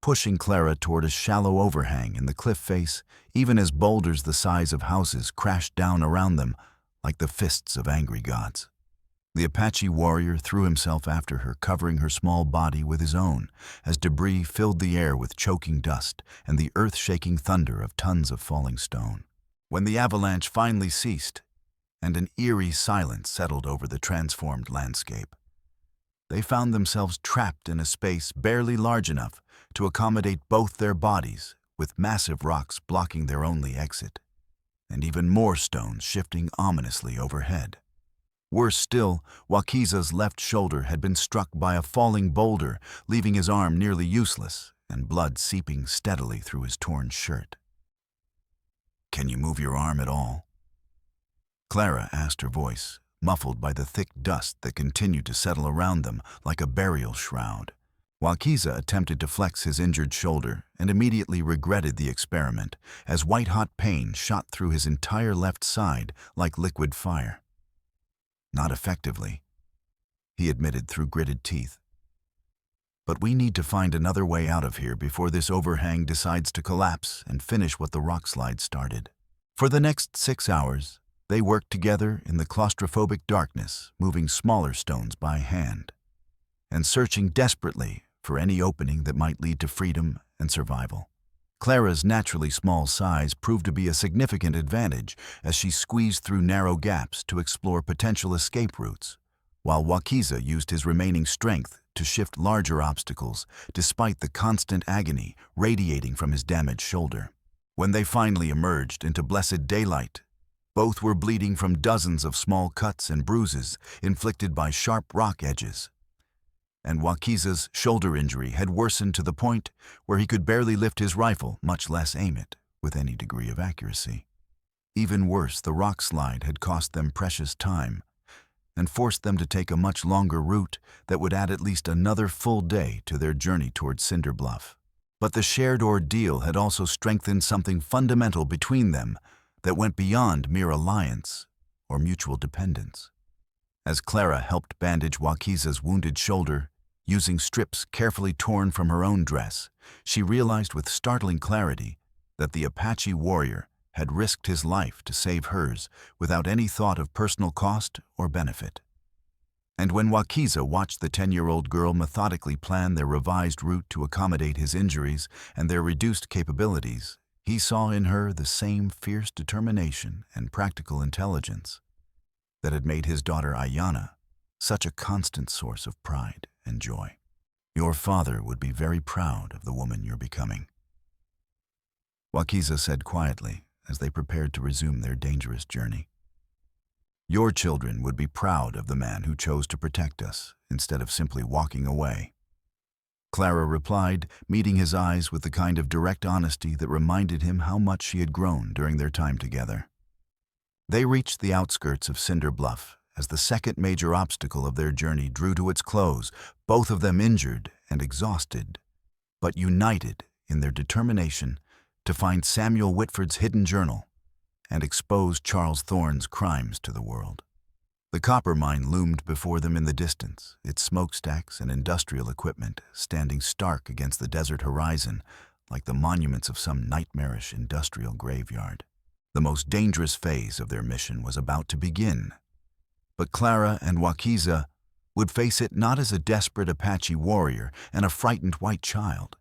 pushing Clara toward a shallow overhang in the cliff face even as boulders the size of houses crashed down around them like the fists of angry gods. The Apache warrior threw himself after her, covering her small body with his own, as debris filled the air with choking dust and the earth-shaking thunder of tons of falling stone. When the avalanche finally ceased, and an eerie silence settled over the transformed landscape, they found themselves trapped in a space barely large enough to accommodate both their bodies, with massive rocks blocking their only exit, and even more stones shifting ominously overhead. Worse still, Wakiza's left shoulder had been struck by a falling boulder, leaving his arm nearly useless and blood seeping steadily through his torn shirt. "Can you move your arm at all?" Clara asked, her voice muffled by the thick dust that continued to settle around them like a burial shroud. Wakiza attempted to flex his injured shoulder and immediately regretted the experiment as white-hot pain shot through his entire left side like liquid fire. "Not effectively," he admitted through gritted teeth. "But we need to find another way out of here before this overhang decides to collapse and finish what the rock slide started." For the next 6 hours, they worked together in the claustrophobic darkness, moving smaller stones by hand, and searching desperately for any opening that might lead to freedom and survival. Clara's naturally small size proved to be a significant advantage as she squeezed through narrow gaps to explore potential escape routes, while Wakiza used his remaining strength to shift larger obstacles, despite the constant agony radiating from his damaged shoulder. When they finally emerged into blessed daylight, both were bleeding from dozens of small cuts and bruises inflicted by sharp rock edges. And Wakiza's shoulder injury had worsened to the point where he could barely lift his rifle, much less aim it, with any degree of accuracy. Even worse, the rock slide had cost them precious time and forced them to take a much longer route that would add at least another full day to their journey towards Cinder Bluff. But the shared ordeal had also strengthened something fundamental between them that went beyond mere alliance or mutual dependence. As Clara helped bandage Wakiza's wounded shoulder, using strips carefully torn from her own dress, she realized with startling clarity that the Apache warrior had risked his life to save hers without any thought of personal cost or benefit. And when Wakiza watched the 10-year-old girl methodically plan their revised route to accommodate his injuries and their reduced capabilities, he saw in her the same fierce determination and practical intelligence that had made his daughter Ayana such a constant source of pride and joy. "Your father would be very proud of the woman you're becoming," Wakiza said quietly as they prepared to resume their dangerous journey. "Your children would be proud of the man who chose to protect us instead of simply walking away." Clara replied, meeting his eyes with the kind of direct honesty that reminded him how much she had grown during their time together. They reached the outskirts of Cinder Bluff as the second major obstacle of their journey drew to its close, both of them injured and exhausted, but united in their determination to find Samuel Whitford's hidden journal and expose Charles Thorne's crimes to the world. The copper mine loomed before them in the distance, its smokestacks and industrial equipment standing stark against the desert horizon like the monuments of some nightmarish industrial graveyard. The most dangerous phase of their mission was about to begin, but Clara and Wakiza would face it not as a desperate Apache warrior and a frightened white child,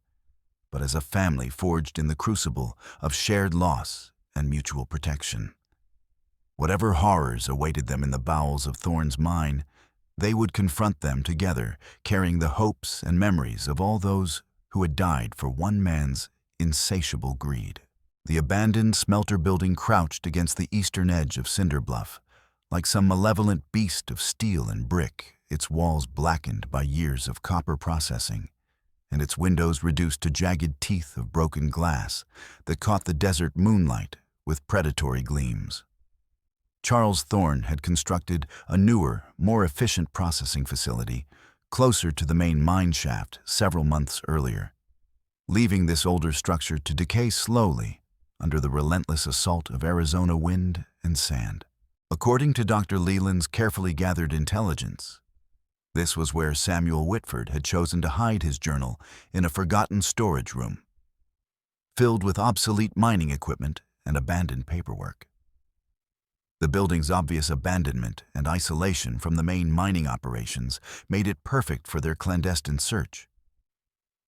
but as a family forged in the crucible of shared loss and mutual protection. Whatever horrors awaited them in the bowels of Thorne's mine, they would confront them together, carrying the hopes and memories of all those who had died for one man's insatiable greed. The abandoned smelter building crouched against the eastern edge of Cinder Bluff, like some malevolent beast of steel and brick, its walls blackened by years of copper processing, and its windows reduced to jagged teeth of broken glass that caught the desert moonlight with predatory gleams. Charles Thorne had constructed a newer, more efficient processing facility closer to the main mine shaft several months earlier, leaving this older structure to decay slowly under the relentless assault of Arizona wind and sand. According to Dr. Leland's carefully gathered intelligence, this was where Samuel Whitford had chosen to hide his journal in a forgotten storage room, filled with obsolete mining equipment and abandoned paperwork. The building's obvious abandonment and isolation from the main mining operations made it perfect for their clandestine search.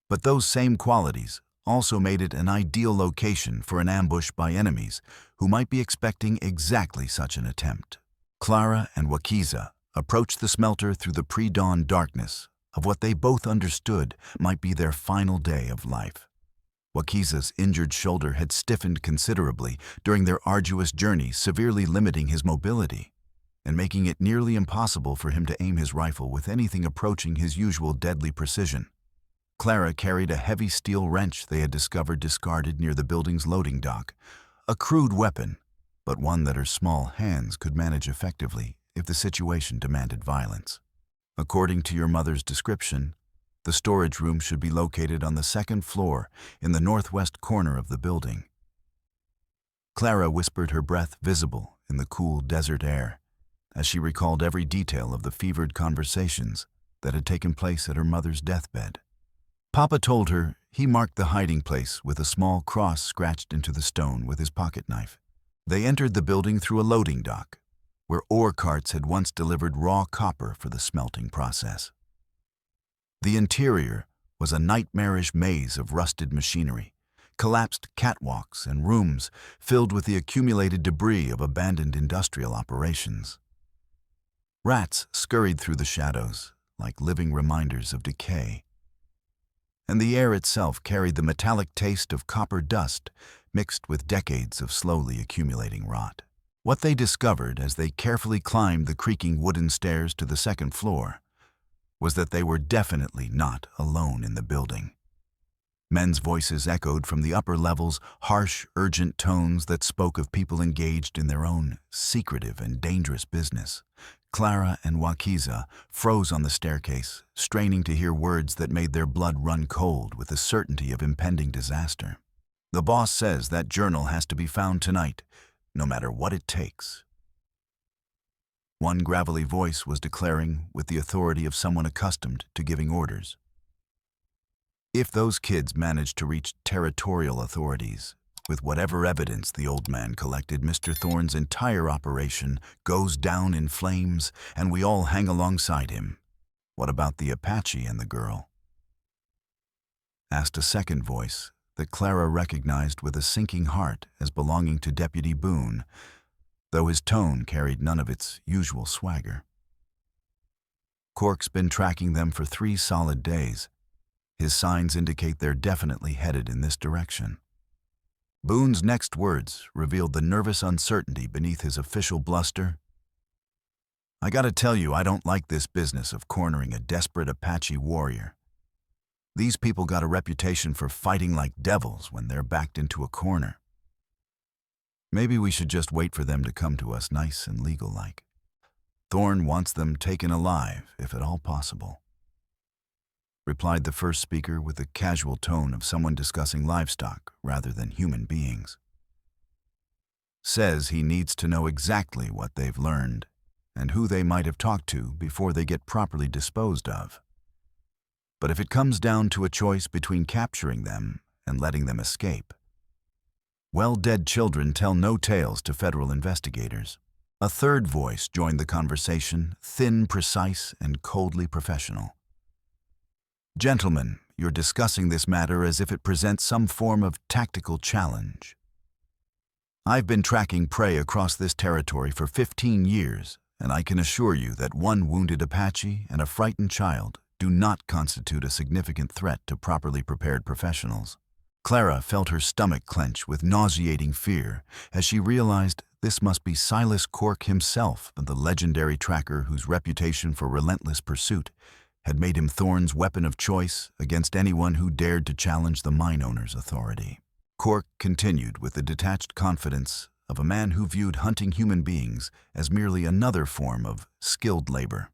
But those same qualities also made it an ideal location for an ambush by enemies who might be expecting exactly such an attempt. Clara and Wakiza approached the smelter through the pre-dawn darkness of what they both understood might be their final day of life. Wakiza's injured shoulder had stiffened considerably during their arduous journey, severely limiting his mobility and making it nearly impossible for him to aim his rifle with anything approaching his usual deadly precision. Clara carried a heavy steel wrench they had discovered discarded near the building's loading dock, a crude weapon, but one that her small hands could manage effectively if the situation demanded violence. "According to your mother's description, the storage room should be located on the second floor in the northwest corner of the building." Clara whispered, her breath visible in the cool desert air, as she recalled every detail of the fevered conversations that had taken place at her mother's deathbed. Papa told her he marked the hiding place with a small cross scratched into the stone with his pocket knife. They entered the building through a loading dock, where ore carts had once delivered raw copper for the smelting process. The interior was a nightmarish maze of rusted machinery, collapsed catwalks and rooms filled with the accumulated debris of abandoned industrial operations. Rats scurried through the shadows, like living reminders of decay. And the air itself carried the metallic taste of copper dust mixed with decades of slowly accumulating rot. What they discovered as they carefully climbed the creaking wooden stairs to the second floor was that they were definitely not alone in the building. Men's voices echoed from the upper levels, harsh, urgent tones that spoke of people engaged in their own secretive and dangerous business. Clara and Wakiza froze on the staircase, straining to hear words that made their blood run cold with the certainty of impending disaster. "The boss says that journal has to be found tonight, no matter what it takes." One gravelly voice was declaring with the authority of someone accustomed to giving orders. If those kids manage to reach territorial authorities, with whatever evidence the old man collected, Mr. Thorne's entire operation goes down in flames, and we all hang alongside him. What about the Apache and the girl? Asked a second voice that Clara recognized with a sinking heart as belonging to Deputy Boone, though his tone carried none of its usual swagger. "Cork's been tracking them for 3 solid days. His signs indicate they're definitely headed in this direction." Boone's next words revealed the nervous uncertainty beneath his official bluster. "I gotta tell you, I don't like this business of cornering a desperate Apache warrior. These people got a reputation for fighting like devils when they're backed into a corner. Maybe we should just wait for them to come to us nice and legal-like. Thorne wants them taken alive, if at all possible," replied the first speaker with the casual tone of someone discussing livestock rather than human beings. "Says he needs to know exactly what they've learned and who they might have talked to before they get properly disposed of. But if it comes down to a choice between capturing them and letting them escape, well, dead children tell no tales to federal investigators." A third voice joined the conversation, thin, precise, and coldly professional. "Gentlemen, you're discussing this matter as if it presents some form of tactical challenge. I've been tracking prey across this territory for 15 years, and I can assure you that one wounded Apache and a frightened child do not constitute a significant threat to properly prepared professionals." Clara felt her stomach clench with nauseating fear as she realized this must be Silas Cork himself, the legendary tracker whose reputation for relentless pursuit had made him Thorne's weapon of choice against anyone who dared to challenge the mine owner's authority. Cork continued with the detached confidence of a man who viewed hunting human beings as merely another form of skilled labor.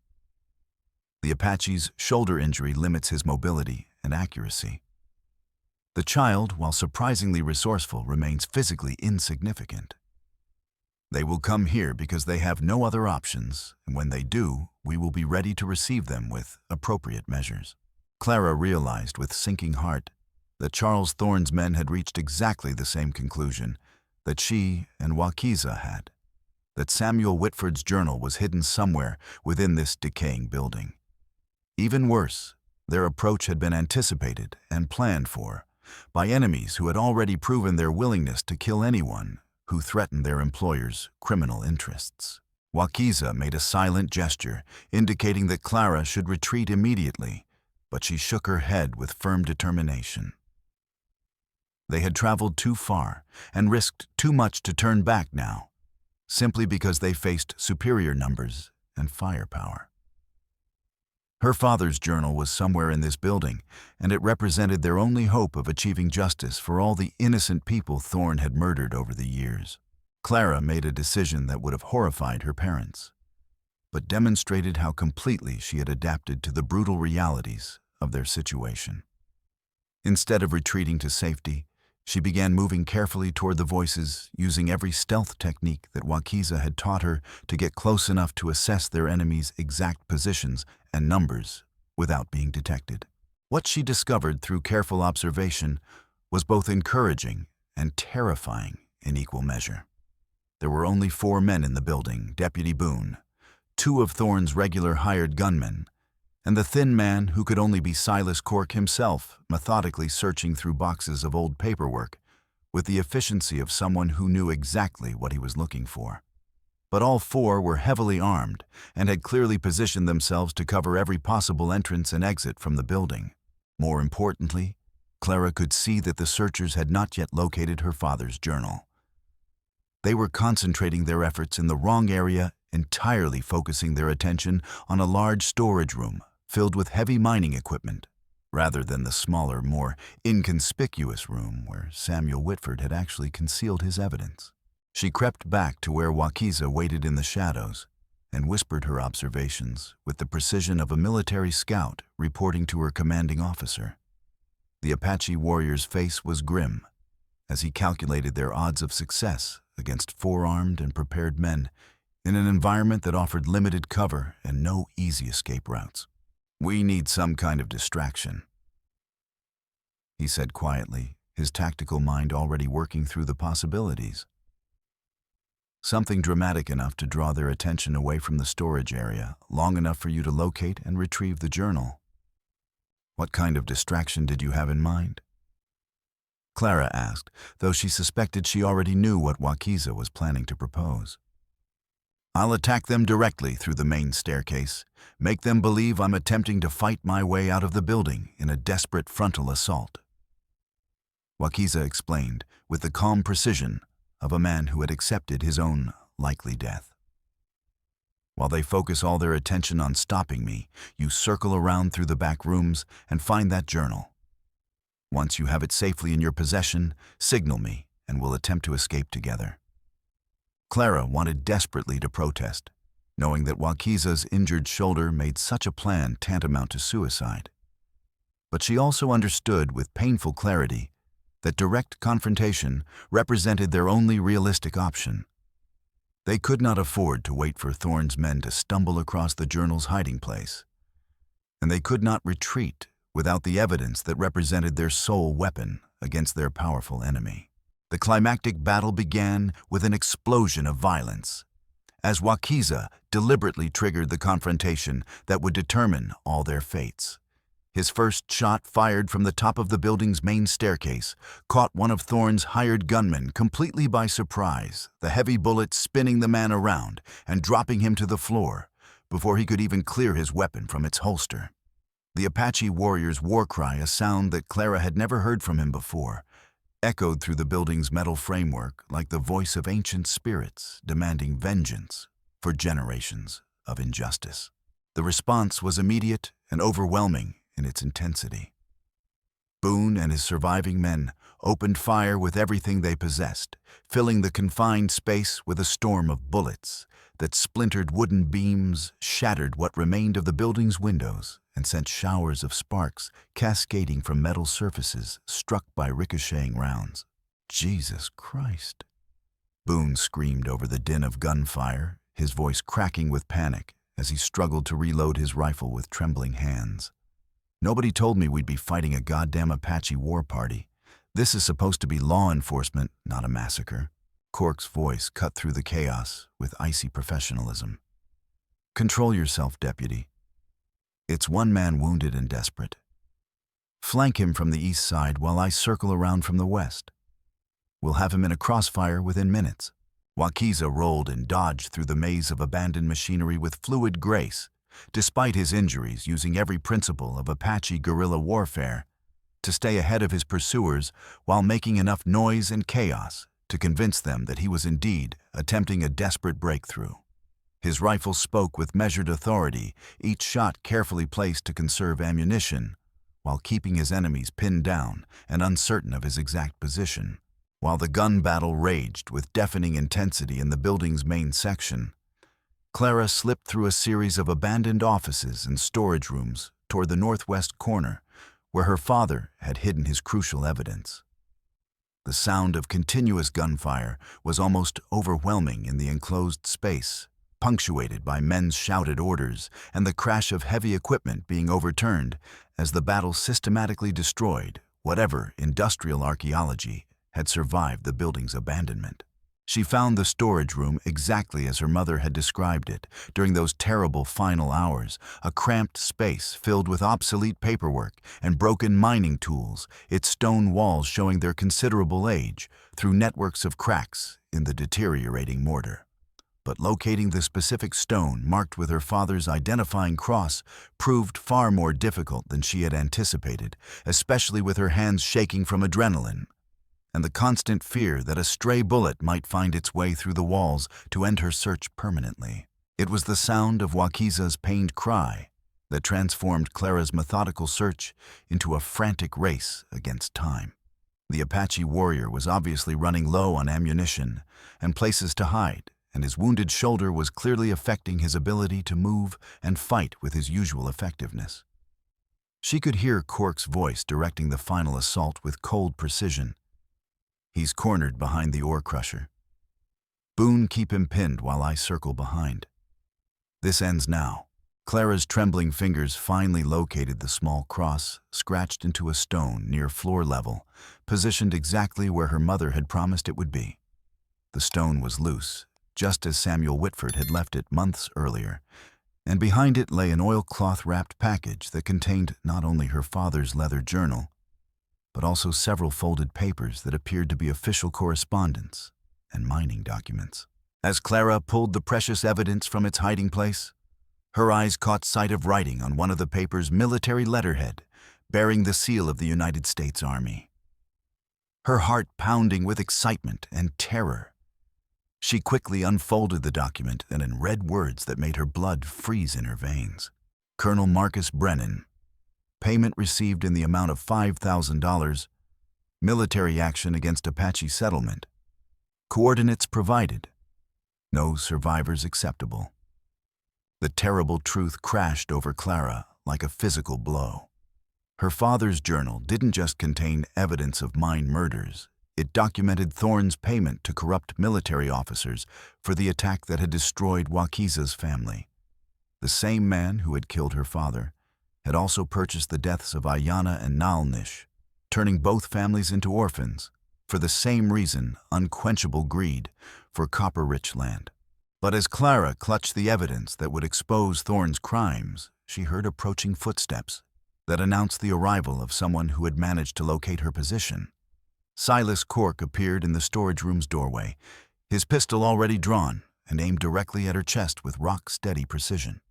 The Apache's shoulder injury limits his mobility and accuracy. The child, while surprisingly resourceful, remains physically insignificant. They will come here because they have no other options, and when they do, we will be ready to receive them with appropriate measures. Clara realized with sinking heart that Charles Thorne's men had reached exactly the same conclusion that she and Wakiza had, that Samuel Whitford's journal was hidden somewhere within this decaying building. Even worse, their approach had been anticipated and planned for by enemies who had already proven their willingness to kill anyone who threatened their employer's criminal interests. Wakiza made a silent gesture, indicating that Clara should retreat immediately, but she shook her head with firm determination. They had traveled too far and risked too much to turn back now, simply because they faced superior numbers and firepower. Her father's journal was somewhere in this building, and it represented their only hope of achieving justice for all the innocent people Thorne had murdered over the years. Clara made a decision that would have horrified her parents, but demonstrated how completely she had adapted to the brutal realities of their situation. Instead of retreating to safety, she began moving carefully toward the voices, using every stealth technique that Wakiza had taught her to get close enough to assess their enemies' exact positions and numbers without being detected. What she discovered through careful observation was both encouraging and terrifying in equal measure. There were only 4 men in the building: Deputy Boone, 2 of Thorne's regular hired gunmen, and the thin man who could only be Silas Cork himself, methodically searching through boxes of old paperwork with the efficiency of someone who knew exactly what he was looking for. but all four were heavily armed and had clearly positioned themselves to cover every possible entrance and exit from the building. More importantly, Clara could see that the searchers had not yet located her father's journal. They were concentrating their efforts in the wrong area, entirely focusing their attention on a large storage room filled with heavy mining equipment, rather than the smaller, more inconspicuous room where Samuel Whitford had actually concealed his evidence. She crept back to where Wakiza waited in the shadows and whispered her observations with the precision of a military scout reporting to her commanding officer. The Apache warrior's face was grim as he calculated their odds of success against four armed and prepared men in an environment that offered limited cover and no easy escape routes. "We need some kind of distraction," he said quietly, his tactical mind already working through the possibilities. "Something dramatic enough to draw their attention away from the storage area, long enough for you to locate and retrieve the journal." "What kind of distraction did you have in mind?" Clara asked, though she suspected she already knew what Wakiza was planning to propose. "I'll attack them directly through the main staircase, make them believe I'm attempting to fight my way out of the building in a desperate frontal assault," Wakiza explained with the calm precision of a man who had accepted his own likely death. "While they focus all their attention on stopping me, you circle around through the back rooms and find that journal. Once you have it safely in your possession, signal me and we'll attempt to escape together." Clara wanted desperately to protest, knowing that Wakiza's injured shoulder made such a plan tantamount to suicide. But she also understood with painful clarity that direct confrontation represented their only realistic option. They could not afford to wait for Thorne's men to stumble across the journal's hiding place, and they could not retreat without the evidence that represented their sole weapon against their powerful enemy. The climactic battle began with an explosion of violence, as Wakiza deliberately triggered the confrontation that would determine all their fates. His first shot, fired from the top of the building's main staircase, caught one of Thorne's hired gunmen completely by surprise, the heavy bullet spinning the man around and dropping him to the floor before he could even clear his weapon from its holster. The Apache warrior's war cry, a sound that Clara had never heard from him before, echoed through the building's metal framework like the voice of ancient spirits demanding vengeance for generations of injustice. The response was immediate and overwhelming in its intensity. Boone and his surviving men opened fire with everything they possessed, filling the confined space with a storm of bullets that splintered wooden beams, shattered what remained of the building's windows, and sent showers of sparks cascading from metal surfaces struck by ricocheting rounds. "Jesus Christ!" Boone screamed over the din of gunfire, his voice cracking with panic as he struggled to reload his rifle with trembling hands. "Nobody told me we'd be fighting a goddamn Apache war party. This is supposed to be law enforcement, not a massacre." Cork's voice cut through the chaos with icy professionalism. "Control yourself, deputy. It's one man wounded and desperate. Flank him from the east side while I circle around from the west. We'll have him in a crossfire within minutes." Wakiza rolled and dodged through the maze of abandoned machinery with fluid grace, despite his injuries, using every principle of Apache guerrilla warfare to stay ahead of his pursuers while making enough noise and chaos to convince them that he was indeed attempting a desperate breakthrough. His rifle spoke with measured authority, each shot carefully placed to conserve ammunition, while keeping his enemies pinned down and uncertain of his exact position. While the gun battle raged with deafening intensity in the building's main section, Clara slipped through a series of abandoned offices and storage rooms toward the northwest corner, where her father had hidden his crucial evidence. The sound of continuous gunfire was almost overwhelming in the enclosed space, punctuated by men's shouted orders and the crash of heavy equipment being overturned as the battle systematically destroyed whatever industrial archaeology had survived the building's abandonment. She found the storage room exactly as her mother had described it during those terrible final hours, a cramped space filled with obsolete paperwork and broken mining tools, its stone walls showing their considerable age through networks of cracks in the deteriorating mortar. But locating the specific stone marked with her father's identifying cross proved far more difficult than she had anticipated, especially with her hands shaking from adrenaline and the constant fear that a stray bullet might find its way through the walls to end her search permanently. It was the sound of Wakiza's pained cry that transformed Clara's methodical search into a frantic race against time. The Apache warrior was obviously running low on ammunition and places to hide, and his wounded shoulder was clearly affecting his ability to move and fight with his usual effectiveness. She could hear Cork's voice directing the final assault with cold precision. He's cornered behind the ore crusher. Boone, keep him pinned while I circle behind. This ends now. Clara's trembling fingers finally located the small cross, scratched into a stone near floor level, positioned exactly where her mother had promised it would be. The stone was loose, just as Samuel Whitford had left it months earlier, and behind it lay an oilcloth-wrapped package that contained not only her father's leather journal, but also several folded papers that appeared to be official correspondence and mining documents. As Clara pulled the precious evidence from its hiding place, her eyes caught sight of writing on one of the paper's military letterhead, bearing the seal of the United States Army. Her heart pounding with excitement and terror, she quickly unfolded the document and in read words that made her blood freeze in her veins. Colonel Marcus Brennan. Payment received in the amount of $5,000. Military action against Apache settlement. Coordinates provided. No survivors acceptable. The terrible truth crashed over Clara like a physical blow. Her father's journal didn't just contain evidence of mine murders. It documented Thorne's payment to corrupt military officers for the attack that had destroyed Wakiza's family. The same man who had killed her father had also purchased the deaths of Ayana and Nalnish, turning both families into orphans, for the same reason, unquenchable greed for copper-rich land. But as Clara clutched the evidence that would expose Thorne's crimes, she heard approaching footsteps that announced the arrival of someone who had managed to locate her position. Silas Cork appeared in the storage room's doorway, his pistol already drawn and aimed directly at her chest with rock-steady precision.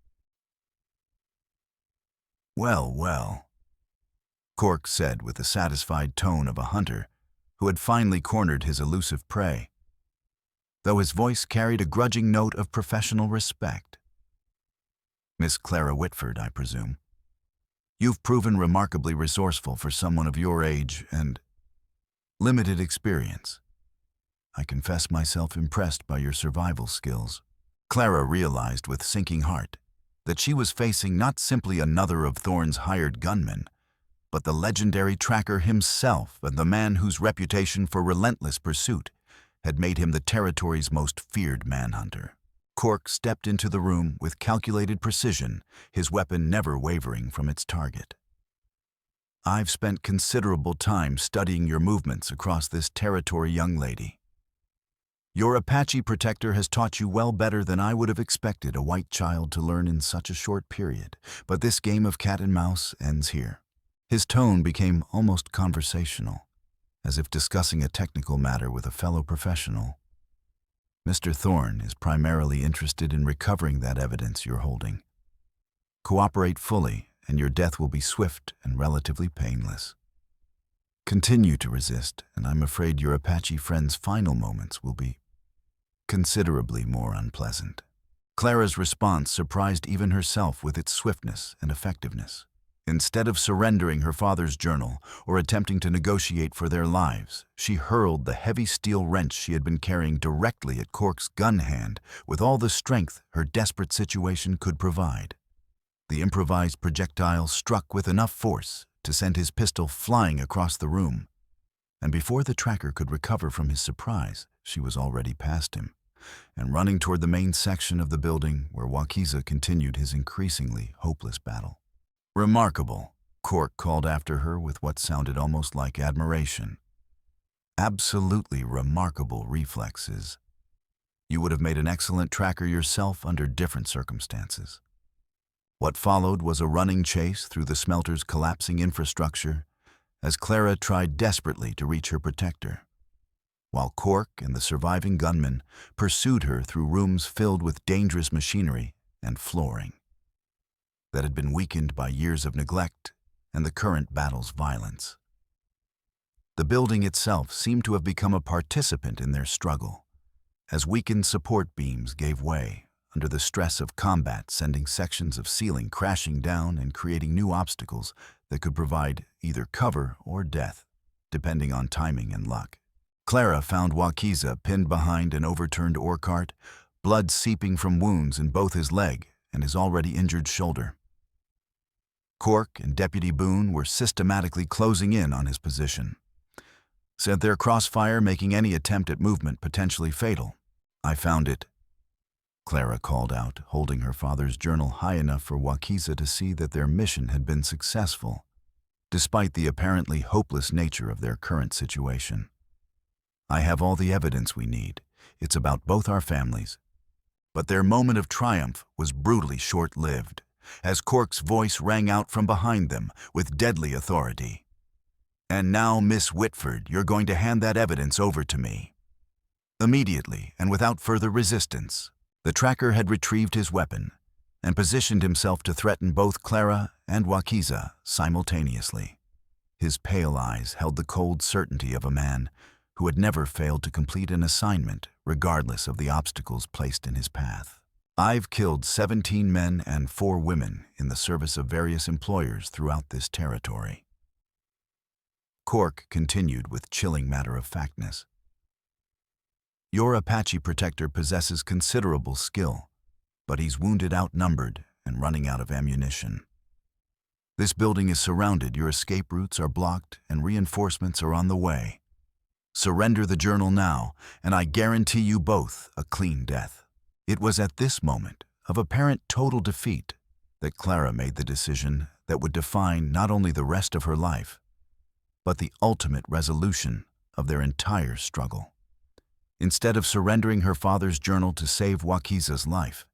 "Well, well," Cork said with the satisfied tone of a hunter who had finally cornered his elusive prey, though his voice carried a grudging note of professional respect. "Miss Clara Whitford, I presume. You've proven remarkably resourceful for someone of your age and limited experience. I confess myself impressed by your survival skills." Clara realized with sinking heart that she was facing not simply another of Thorne's hired gunmen, but the legendary tracker himself and the man whose reputation for relentless pursuit had made him the territory's most feared manhunter. Cork stepped into the room with calculated precision, his weapon never wavering from its target. "I've spent considerable time studying your movements across this territory, young lady. Your Apache protector has taught you well better than I would have expected a white child to learn in such a short period, but this game of cat and mouse ends here." His tone became almost conversational, as if discussing a technical matter with a fellow professional. "Mr. Thorne is primarily interested in recovering that evidence you're holding. Cooperate fully, and your death will be swift and relatively painless. Continue to resist, and I'm afraid your Apache friend's final moments will be considerably more unpleasant." Clara's response surprised even herself with its swiftness and effectiveness. Instead of surrendering her father's journal or attempting to negotiate for their lives, she hurled the heavy steel wrench she had been carrying directly at Cork's gun hand with all the strength her desperate situation could provide. The improvised projectile struck with enough force to send his pistol flying across the room, and before the tracker could recover from his surprise, she was already past him and running toward the main section of the building where Wakiza continued his increasingly hopeless battle. "Remarkable," Cork called after her with what sounded almost like admiration. "Absolutely remarkable reflexes. You would have made an excellent tracker yourself under different circumstances." What followed was a running chase through the smelter's collapsing infrastructure as Clara tried desperately to reach her protector. while Cork and the surviving gunman pursued her through rooms filled with dangerous machinery and flooring that had been weakened by years of neglect and the current battle's violence. The building itself seemed to have become a participant in their struggle, as weakened support beams gave way under the stress of combat, sending sections of ceiling crashing down and creating new obstacles that could provide either cover or death, depending on timing and luck. Clara found Wakiza pinned behind an overturned ore cart, blood seeping from wounds in both his leg and his already injured shoulder. Cork and Deputy Boone were systematically closing in on his position, said their crossfire making any attempt at movement potentially fatal. "I found it," Clara called out, holding her father's journal high enough for Wakiza to see that their mission had been successful, despite the apparently hopeless nature of their current situation. "I have all the evidence we need. It's about both our families." But their moment of triumph was brutally short-lived, as Cork's voice rang out from behind them with deadly authority. "And now, Miss Whitford, you're going to hand that evidence over to me." Immediately, and without further resistance, the tracker had retrieved his weapon and positioned himself to threaten both Clara and Wakiza simultaneously. His pale eyes held the cold certainty of a man who had never failed to complete an assignment regardless of the obstacles placed in his path. "I've killed 17 men and 4 women in the service of various employers throughout this territory." Cork continued with chilling matter-of-factness. "Your Apache protector possesses considerable skill, but he's wounded, outnumbered, and running out of ammunition. This building is surrounded, your escape routes are blocked, and reinforcements are on the way. Surrender the journal now, and I guarantee you both a clean death." It was at this moment of apparent total defeat that Clara made the decision that would define not only the rest of her life, but the ultimate resolution of their entire struggle. Instead of surrendering her father's journal to save Wakiza's life,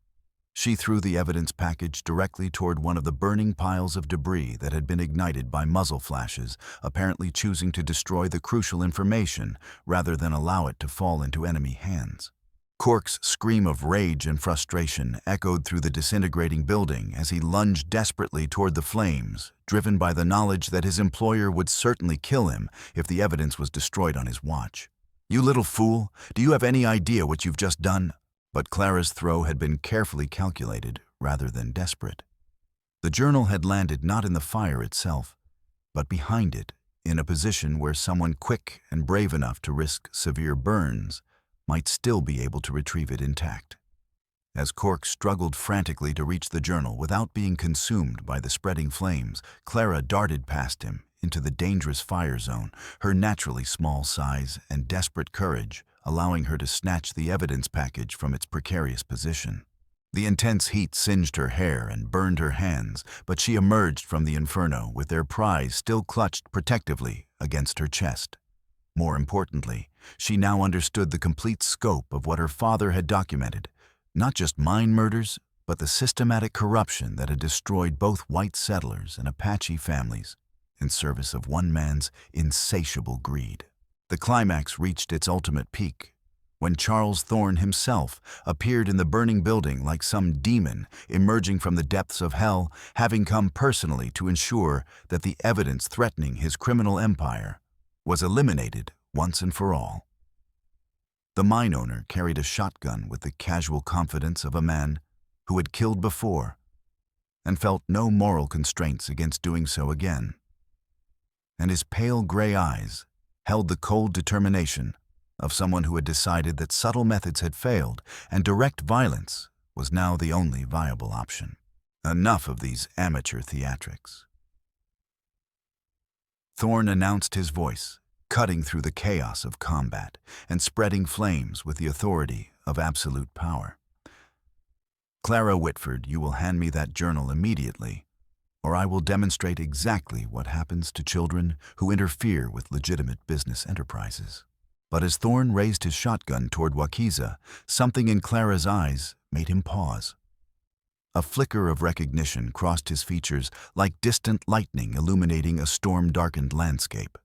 she threw the evidence package directly toward one of the burning piles of debris that had been ignited by muzzle flashes, apparently choosing to destroy the crucial information rather than allow it to fall into enemy hands. Cork's scream of rage and frustration echoed through the disintegrating building as he lunged desperately toward the flames, driven by the knowledge that his employer would certainly kill him if the evidence was destroyed on his watch. "You little fool, do you have any idea what you've just done?" But Clara's throw had been carefully calculated rather than desperate. The journal had landed not in the fire itself, but behind it, in a position where someone quick and brave enough to risk severe burns might still be able to retrieve it intact. As Cork struggled frantically to reach the journal without being consumed by the spreading flames, Clara darted past him into the dangerous fire zone, her naturally small size and desperate courage allowing her to snatch the evidence package from its precarious position. The intense heat singed her hair and burned her hands, but she emerged from the inferno with their prize still clutched protectively against her chest. More importantly, she now understood the complete scope of what her father had documented, not just mine murders, but the systematic corruption that had destroyed both white settlers and Apache families in service of one man's insatiable greed. The climax reached its ultimate peak when Charles Thorne himself appeared in the burning building like some demon emerging from the depths of hell, having come personally to ensure that the evidence threatening his criminal empire was eliminated once and for all. The mine owner carried a shotgun with the casual confidence of a man who had killed before and felt no moral constraints against doing so again. And his pale gray eyes held the cold determination of someone who had decided that subtle methods had failed and direct violence was now the only viable option. Enough of these amateur theatrics. Thorne announced his voice, cutting through the chaos of combat and spreading flames with the authority of absolute power. "Clara Whitford, you will hand me that journal immediately, or I will demonstrate exactly what happens to children who interfere with legitimate business enterprises." But as Thorne raised his shotgun toward Wakiza, something in Clara's eyes made him pause. A flicker of recognition crossed his features like distant lightning illuminating a storm-darkened landscape.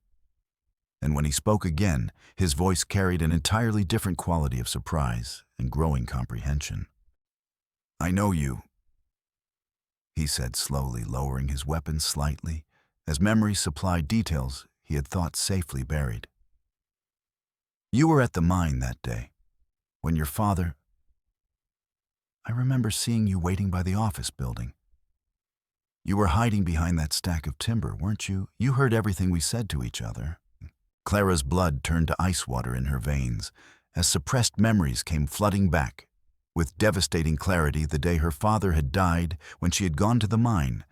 And when he spoke again, his voice carried an entirely different quality of surprise and growing comprehension. "I know you," he said slowly, lowering his weapon slightly, as memory supplied details he had thought safely buried. "You were at the mine that day, when your father... I remember seeing you waiting by the office building. You were hiding behind that stack of timber, weren't you? You heard everything we said to each other." Clara's blood turned to ice water in her veins as suppressed memories came flooding back. With devastating clarity, the day her father had died when she had gone to the mine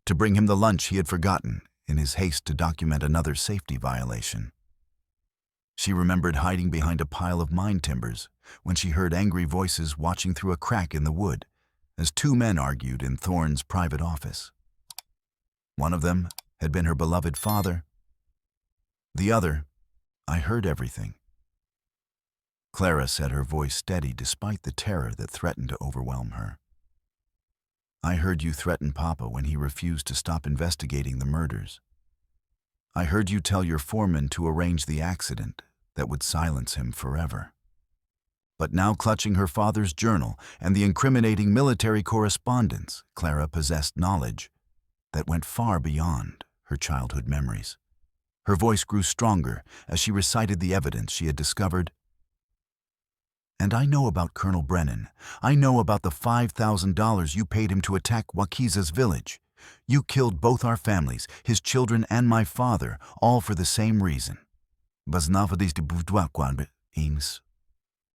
to bring him the lunch he had forgotten in his haste to document another safety violation. She remembered hiding behind a pile of mine timbers when she heard angry voices watching through a crack in the wood as two men argued in Thorne's private office. One of them had been her beloved father. The other, "I heard everything." Clara said, her voice steady despite the terror that threatened to overwhelm her. "I heard you threaten Papa when he refused to stop investigating the murders. I heard you tell your foreman to arrange the accident that would silence him forever." But now, clutching her father's journal and the incriminating military correspondence, Clara possessed knowledge that went far beyond her childhood memories. Her voice grew stronger as she recited the evidence she had discovered. "And I know about Colonel Brennan. I know about the $5,000 you paid him to attack Wakiza's village. You killed both our families, his children and my father, all for the same reason."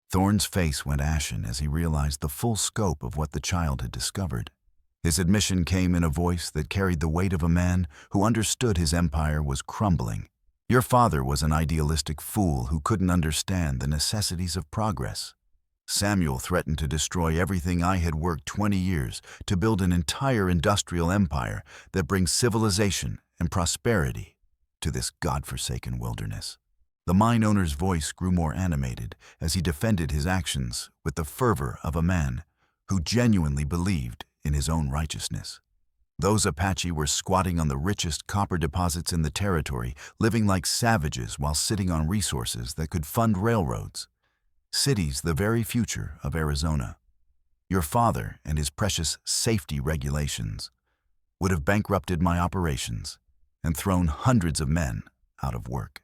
Thorne's face went ashen as he realized the full scope of what the child had discovered. His admission came in a voice that carried the weight of a man who understood his empire was crumbling. "Your father was an idealistic fool who couldn't understand the necessities of progress. Samuel threatened to destroy everything I had worked 20 years to build an entire industrial empire that brings civilization and prosperity to this godforsaken wilderness." The mine owner's voice grew more animated as he defended his actions with the fervor of a man who genuinely believed in his own righteousness. Those Apache were squatting on the richest copper deposits in the territory, living like savages while sitting on resources that could fund railroads. Cities, the very future of Arizona. Your father and his precious safety regulations would have bankrupted my operations and thrown hundreds of men out of work.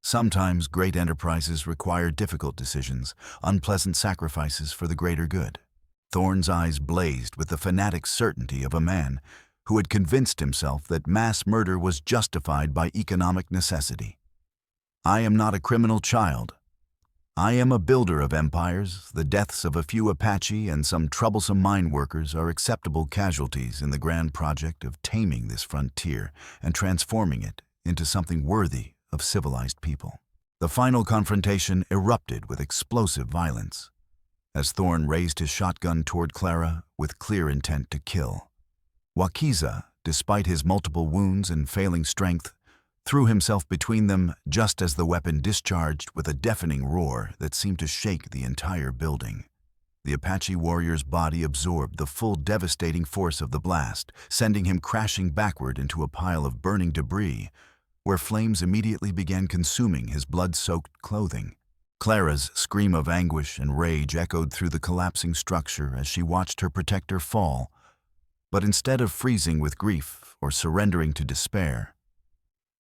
Sometimes great enterprises require difficult decisions, unpleasant sacrifices for the greater good. Thorne's eyes blazed with the fanatic certainty of a man who had convinced himself that mass murder was justified by economic necessity. "I am not a criminal child. I am a builder of empires. The deaths of a few Apache and some troublesome mine workers are acceptable casualties in the grand project of taming this frontier and transforming it into something worthy of civilized people." The final confrontation erupted with explosive violence as Thorne raised his shotgun toward Clara with clear intent to kill. Wakiza, despite his multiple wounds and failing strength, threw himself between them just as the weapon discharged with a deafening roar that seemed to shake the entire building. The Apache warrior's body absorbed the full devastating force of the blast, sending him crashing backward into a pile of burning debris, where flames immediately began consuming his blood-soaked clothing. Clara's scream of anguish and rage echoed through the collapsing structure as she watched her protector fall, but instead of freezing with grief or surrendering to despair,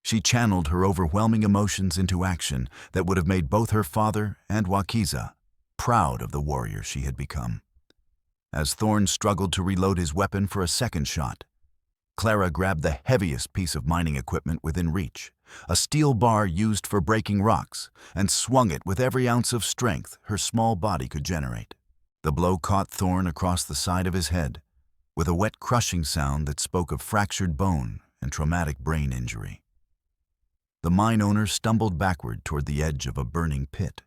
she channeled her overwhelming emotions into action that would have made both her father and Wakiza proud of the warrior she had become. As Thorne struggled to reload his weapon for a second shot, Clara grabbed the heaviest piece of mining equipment within reach, a steel bar used for breaking rocks, and swung it with every ounce of strength her small body could generate. The blow caught Thorne across the side of his head, with a wet crushing sound that spoke of fractured bone and traumatic brain injury. The mine owner stumbled backward toward the edge of a burning pit,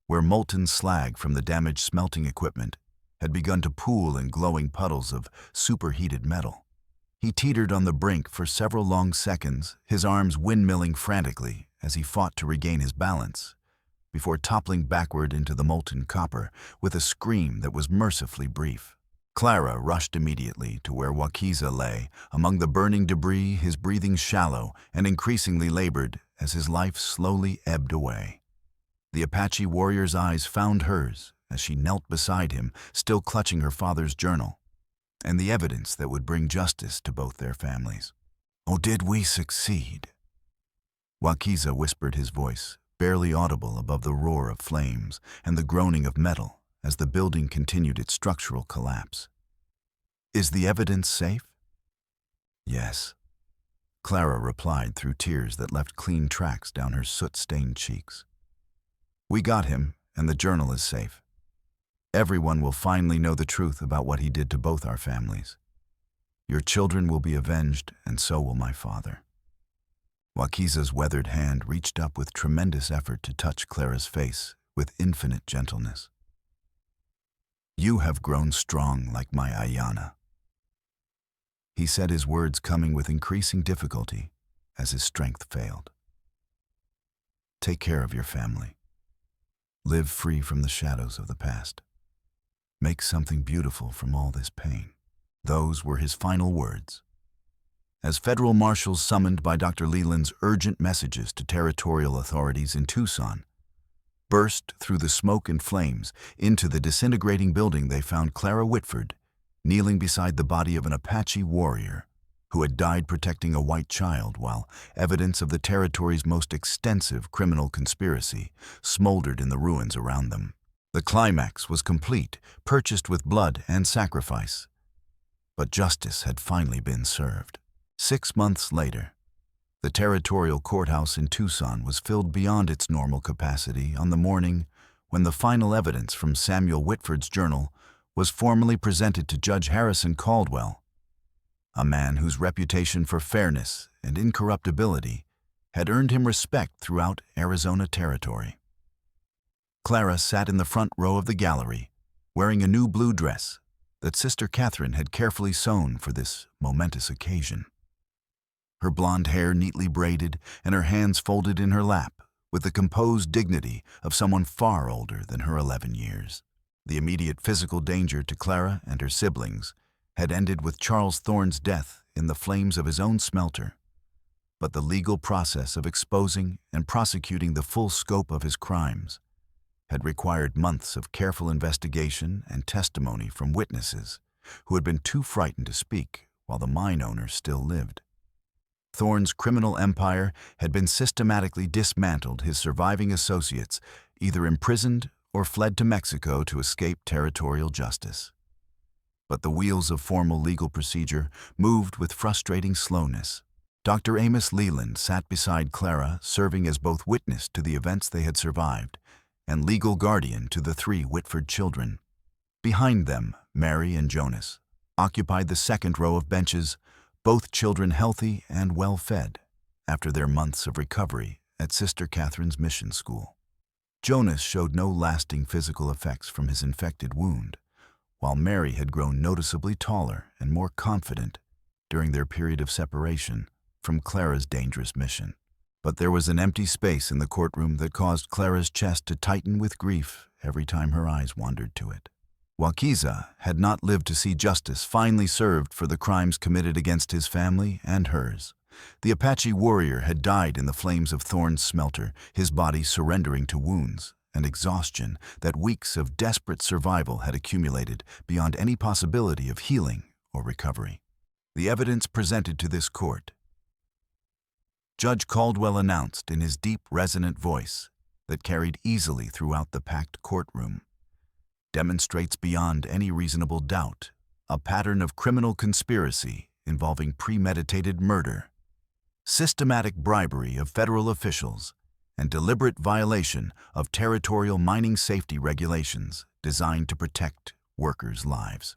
where molten slag from the damaged smelting equipment had begun to pool in glowing puddles of superheated metal. He teetered on the brink for several long seconds, his arms windmilling frantically as he fought to regain his balance, before toppling backward into the molten copper with a scream that was mercifully brief. Clara rushed immediately to where Wakiza lay, among the burning debris, his breathing shallow and increasingly labored as his life slowly ebbed away. The Apache warrior's eyes found hers as she knelt beside him, still clutching her father's journal, and the evidence that would bring justice to both their families. "Oh, did we succeed?" Wakiza whispered, his voice barely audible above the roar of flames and the groaning of metal as the building continued its structural collapse. "Is the evidence safe?" "Yes," Clara replied through tears that left clean tracks down her soot-stained cheeks. "We got him, and the journal is safe. Everyone will finally know the truth about what he did to both our families. Your children will be avenged, and so will my father." Wakiza's weathered hand reached up with tremendous effort to touch Clara's face with infinite gentleness. "You have grown strong like my Ayana." He said, his words coming with increasing difficulty as his strength failed. "Take care of your family. Live free from the shadows of the past. Make something beautiful from all this pain." Those were his final words. As federal marshals summoned by Dr. Leland's urgent messages to territorial authorities in Tucson burst through the smoke and flames into the disintegrating building, they found Clara Whitford kneeling beside the body of an Apache warrior who had died protecting a white child, while evidence of the territory's most extensive criminal conspiracy smoldered in the ruins around them. The climax was complete, purchased with blood and sacrifice. But justice had finally been served. 6 months later, the territorial courthouse in Tucson was filled beyond its normal capacity on the morning when the final evidence from Samuel Whitford's journal was formally presented to Judge Harrison Caldwell, a man whose reputation for fairness and incorruptibility had earned him respect throughout Arizona territory. Clara sat in the front row of the gallery, wearing a new blue dress that Sister Catherine had carefully sewn for this momentous occasion. Her blonde hair neatly braided and her hands folded in her lap with the composed dignity of someone far older than her 11 years. The immediate physical danger to Clara and her siblings had ended with Charles Thorne's death in the flames of his own smelter, but the legal process of exposing and prosecuting the full scope of his crimes had required months of careful investigation and testimony from witnesses who had been too frightened to speak while the mine owner still lived. Thorne's criminal empire had been systematically dismantled, his surviving associates either imprisoned or fled to Mexico to escape territorial justice. But the wheels of formal legal procedure moved with frustrating slowness. Dr. Amos Leland sat beside Clara, serving as both witness to the events they had survived and legal guardian to the 3 Whitford children. Behind them, Mary and Jonas occupied the second row of benches, both children healthy and well-fed after their months of recovery at Sister Catherine's mission school. Jonas showed no lasting physical effects from his infected wound, while Mary had grown noticeably taller and more confident during their period of separation from Clara's dangerous mission. But there was an empty space in the courtroom that caused Clara's chest to tighten with grief every time her eyes wandered to it. Wakiza had not lived to see justice finally served for the crimes committed against his family and hers. The Apache warrior had died in the flames of Thorne's smelter, his body surrendering to wounds and exhaustion that weeks of desperate survival had accumulated beyond any possibility of healing or recovery. The evidence presented to this court, Judge Caldwell announced in his deep, resonant voice that carried easily throughout the packed courtroom, demonstrates beyond any reasonable doubt a pattern of criminal conspiracy involving premeditated murder, systematic bribery of federal officials, and deliberate violation of territorial mining safety regulations designed to protect workers' lives.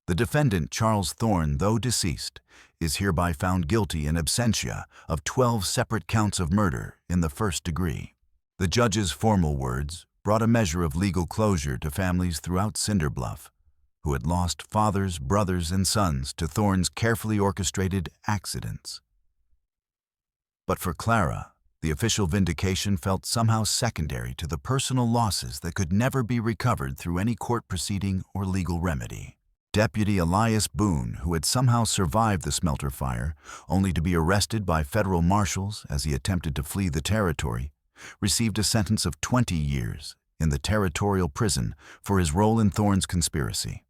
The defendant, Charles Thorne, though deceased, is hereby found guilty in absentia of 12 separate counts of murder in the first degree. The judge's formal words brought a measure of legal closure to families throughout Cinderbluff who had lost fathers, brothers, and sons to Thorne's carefully orchestrated accidents. But for Clara, the official vindication felt somehow secondary to the personal losses that could never be recovered through any court proceeding or legal remedy. Deputy Elias Boone, who had somehow survived the smelter fire, only to be arrested by federal marshals as he attempted to flee the territory, received a sentence of 20 years in the territorial prison for his role in Thorne's conspiracy.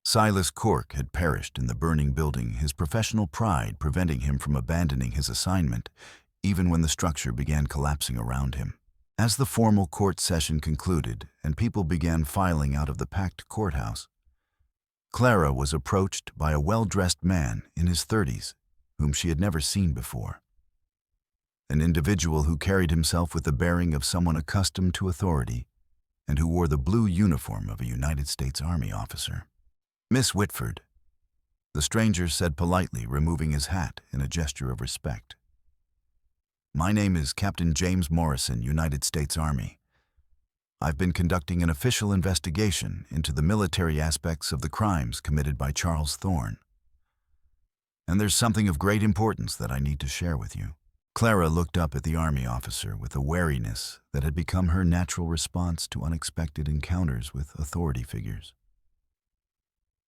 Silas Cork had perished in the burning building, his professional pride preventing him from abandoning his assignment, even when the structure began collapsing around him. As the formal court session concluded and people began filing out of the packed courthouse, Clara was approached by a well-dressed man in his 30s, whom she had never seen before. An individual who carried himself with the bearing of someone accustomed to authority and who wore the blue uniform of a United States Army officer. "Miss Whitford," the stranger said politely, removing his hat in a gesture of respect. "My name is Captain James Morrison, United States Army. I've been conducting an official investigation into the military aspects of the crimes committed by Charles Thorne. And there's something of great importance that I need to share with you." Clara looked up at the Army officer with a wariness that had become her natural response to unexpected encounters with authority figures.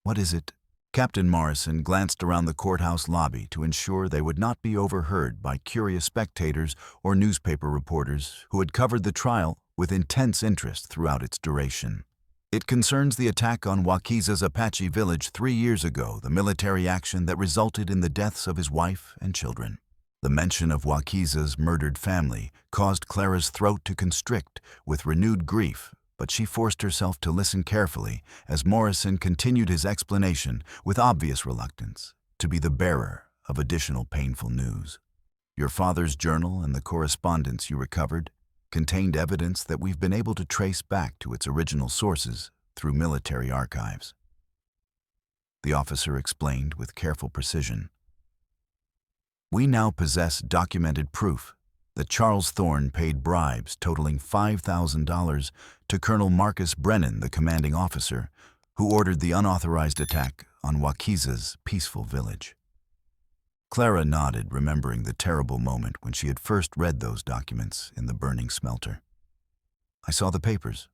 "What is it?" Captain Morrison glanced around the courthouse lobby to ensure they would not be overheard by curious spectators or newspaper reporters who had covered the trial with intense interest throughout its duration. "It concerns the attack on Waukeesa's Apache village 3 years ago, the military action that resulted in the deaths of his wife and children." The mention of Waukeesa's murdered family caused Clara's throat to constrict with renewed grief, but she forced herself to listen carefully as Morrison continued his explanation with obvious reluctance to be the bearer of additional painful news. "Your father's journal and the correspondence you recovered contained evidence that we've been able to trace back to its original sources through military archives," the officer explained with careful precision. "We now possess documented proof that Charles Thorne paid bribes totaling $5,000 to Colonel Marcus Brennan, the commanding officer, who ordered the unauthorized attack on Waukeesa's peaceful village." Clara nodded, remembering the terrible moment when she had first read those documents in the burning smelter. "I saw the papers.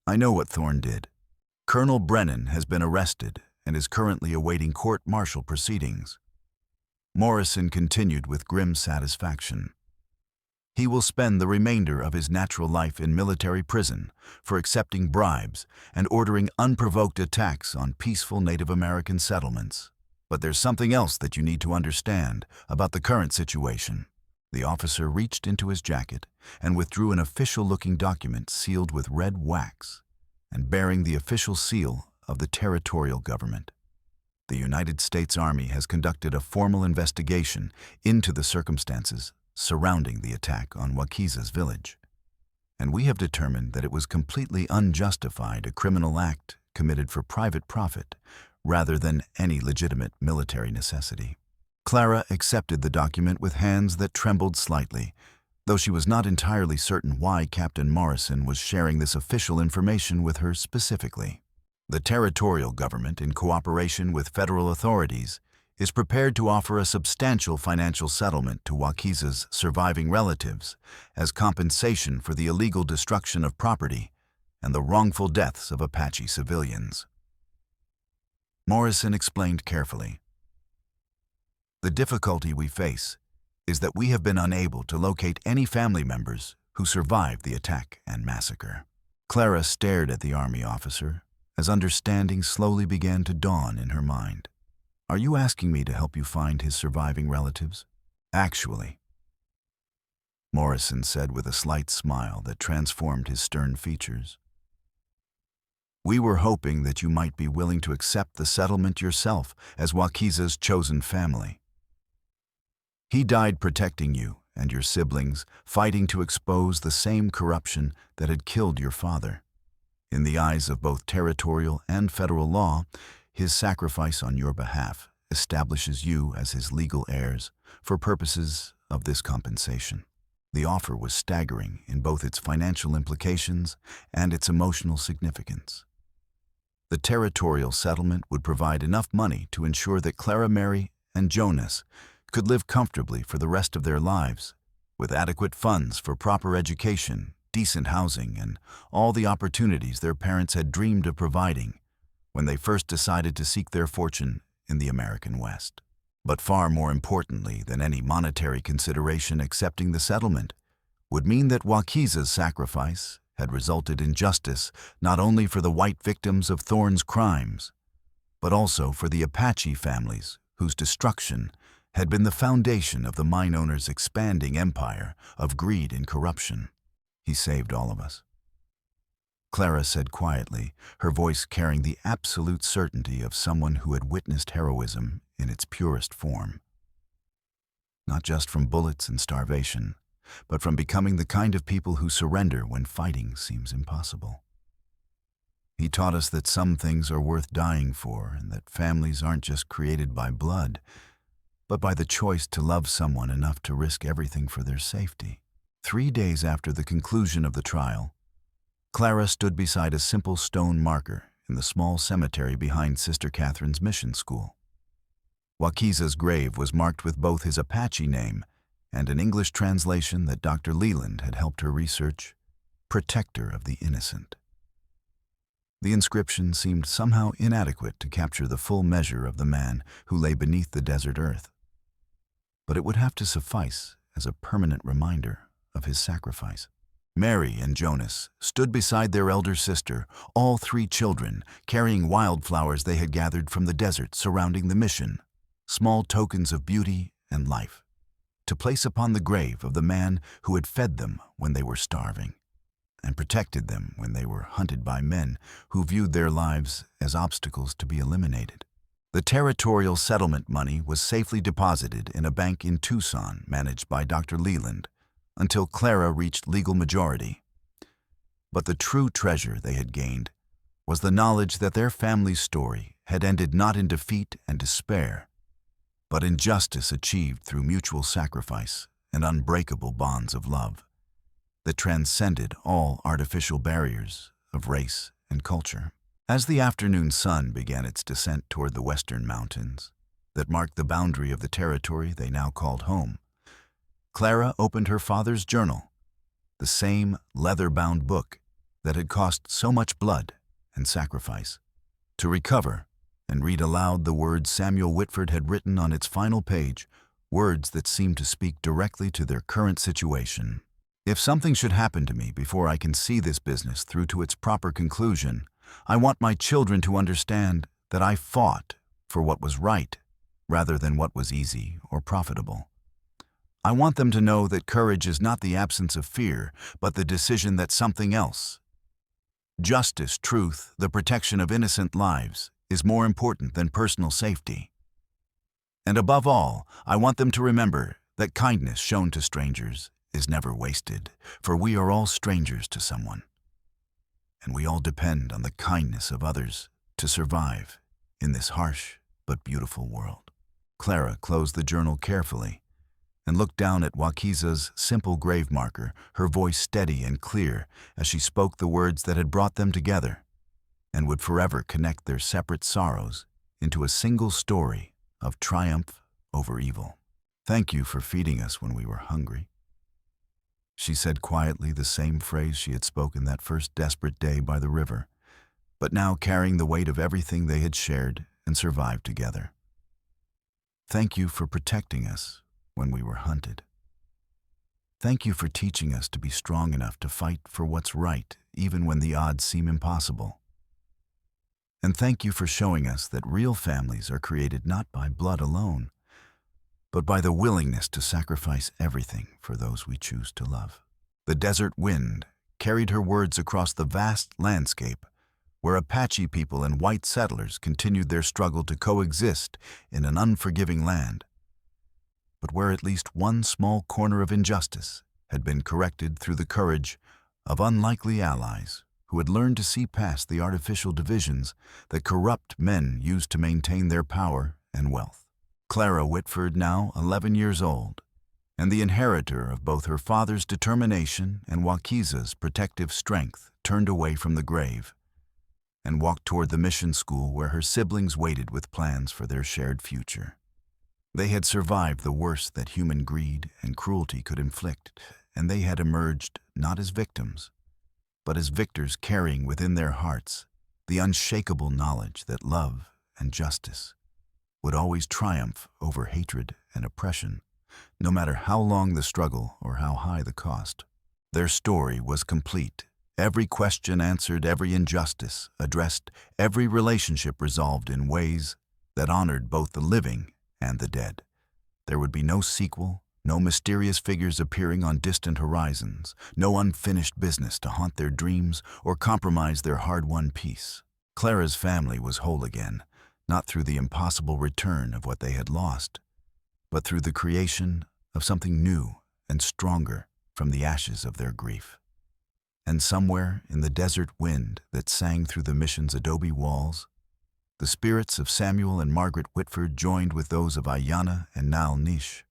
I know what Thorne did. Colonel Brennan has been arrested and is currently awaiting court-martial proceedings." Morrison continued with grim satisfaction. "He will spend the remainder of his natural life in military prison for accepting bribes and ordering unprovoked attacks on peaceful Native American settlements. But there's something else that you need to understand about the current situation." The officer reached into his jacket and withdrew an official-looking document sealed with red wax and bearing the official seal of the territorial government. "The United States Army has conducted a formal investigation into the circumstances surrounding the attack on Waukeesa's village, and we have determined that it was completely unjustified, a criminal act committed for private profit rather than any legitimate military necessity." Clara accepted the document with hands that trembled slightly, though she was not entirely certain why Captain Morrison was sharing this official information with her specifically. "The territorial government, in cooperation with federal authorities, is prepared to offer a substantial financial settlement to Waukeesa's surviving relatives as compensation for the illegal destruction of property and the wrongful deaths of Apache civilians," Morrison explained carefully. "The difficulty we face is that we have been unable to locate any family members who survived the attack and massacre." Clara stared at the Army officer as understanding slowly began to dawn in her mind. "Are you asking me to help you find his surviving relatives?" "Actually," Morrison said with a slight smile that transformed his stern features, "we were hoping that you might be willing to accept the settlement yourself as Waukeesa's chosen family. He died protecting you and your siblings, fighting to expose the same corruption that had killed your father. In the eyes of both territorial and federal law, his sacrifice on your behalf establishes you as his legal heirs for purposes of this compensation." The offer was staggering in both its financial implications and its emotional significance. The territorial settlement would provide enough money to ensure that Clara Mary and Jonas could live comfortably for the rest of their lives, with adequate funds for proper education, decent housing, and all the opportunities their parents had dreamed of providing, when they first decided to seek their fortune in the American West. But far more importantly than any monetary consideration, accepting the settlement would mean that Wakiza's sacrifice had resulted in justice not only for the white victims of Thorne's crimes, but also for the Apache families whose destruction had been the foundation of the mine owner's expanding empire of greed and corruption. He saved all of us, Clara said quietly, her voice carrying the absolute certainty of someone who had witnessed heroism in its purest form. Not just from bullets and starvation, but from becoming the kind of people who surrender when fighting seems impossible. He taught us that some things are worth dying for, and that families aren't just created by blood, but by the choice to love someone enough to risk everything for their safety. 3 days after the conclusion of the trial, Clara stood beside a simple stone marker in the small cemetery behind Sister Catherine's mission school. Wakiza's grave was marked with both his Apache name and an English translation that Dr. Leland had helped her research, Protector of the Innocent. The inscription seemed somehow inadequate to capture the full measure of the man who lay beneath the desert earth, but it would have to suffice as a permanent reminder of his sacrifice. Mary and Jonas stood beside their elder sister, all 3 children, carrying wildflowers they had gathered from the desert surrounding the mission, small tokens of beauty and life, to place upon the grave of the man who had fed them when they were starving, and protected them when they were hunted by men who viewed their lives as obstacles to be eliminated. The territorial settlement money was safely deposited in a bank in Tucson managed by Dr. Leland, until Clara reached legal majority. But the true treasure they had gained was the knowledge that their family's story had ended not in defeat and despair, but in justice achieved through mutual sacrifice and unbreakable bonds of love that transcended all artificial barriers of race and culture. As the afternoon sun began its descent toward the western mountains that marked the boundary of the territory they now called home, Clara opened her father's journal, the same leather-bound book that had cost so much blood and sacrifice, to recover and read aloud the words Samuel Whitford had written on its final page, words that seemed to speak directly to their current situation. If something should happen to me before I can see this business through to its proper conclusion, I want my children to understand that I fought for what was right rather than what was easy or profitable. I want them to know that courage is not the absence of fear, but the decision that something else, justice, truth, the protection of innocent lives, is more important than personal safety. And above all, I want them to remember that kindness shown to strangers is never wasted, for we are all strangers to someone, and we all depend on the kindness of others to survive in this harsh but beautiful world. Clara closed the journal carefully and looked down at Wakiza's simple grave marker, her voice steady and clear as she spoke the words that had brought them together and would forever connect their separate sorrows into a single story of triumph over evil. Thank you for feeding us when we were hungry. She said quietly the same phrase she had spoken that first desperate day by the river, but now carrying the weight of everything they had shared and survived together. Thank you for protecting us when we were hunted. Thank you for teaching us to be strong enough to fight for what's right, even when the odds seem impossible. And thank you for showing us that real families are created not by blood alone, but by the willingness to sacrifice everything for those we choose to love. The desert wind carried her words across the vast landscape where Apache people and white settlers continued their struggle to coexist in an unforgiving land, but where at least one small corner of injustice had been corrected through the courage of unlikely allies who had learned to see past the artificial divisions that corrupt men used to maintain their power and wealth. Clara Whitford, now 11 years old, and the inheritor of both her father's determination and Wakiza's protective strength, turned away from the grave and walked toward the mission school where her siblings waited with plans for their shared future. They had survived the worst that human greed and cruelty could inflict, and they had emerged not as victims, but as victors carrying within their hearts the unshakable knowledge that love and justice would always triumph over hatred and oppression, no matter how long the struggle or how high the cost. Their story was complete. Every question answered, every injustice addressed, every relationship resolved in ways that honored both the living and the dead. There would be no sequel, no mysterious figures appearing on distant horizons, no unfinished business to haunt their dreams or compromise their hard-won peace. Clara's family was whole again, not through the impossible return of what they had lost, but through the creation of something new and stronger from the ashes of their grief. And somewhere in the desert wind that sang through the mission's adobe walls, the spirits of Samuel and Margaret Whitford joined with those of Ayanna and Nal Nish,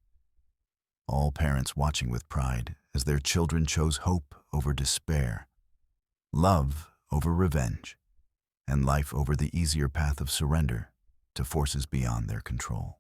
all parents watching with pride as their children chose hope over despair, love over revenge, and life over the easier path of surrender to forces beyond their control.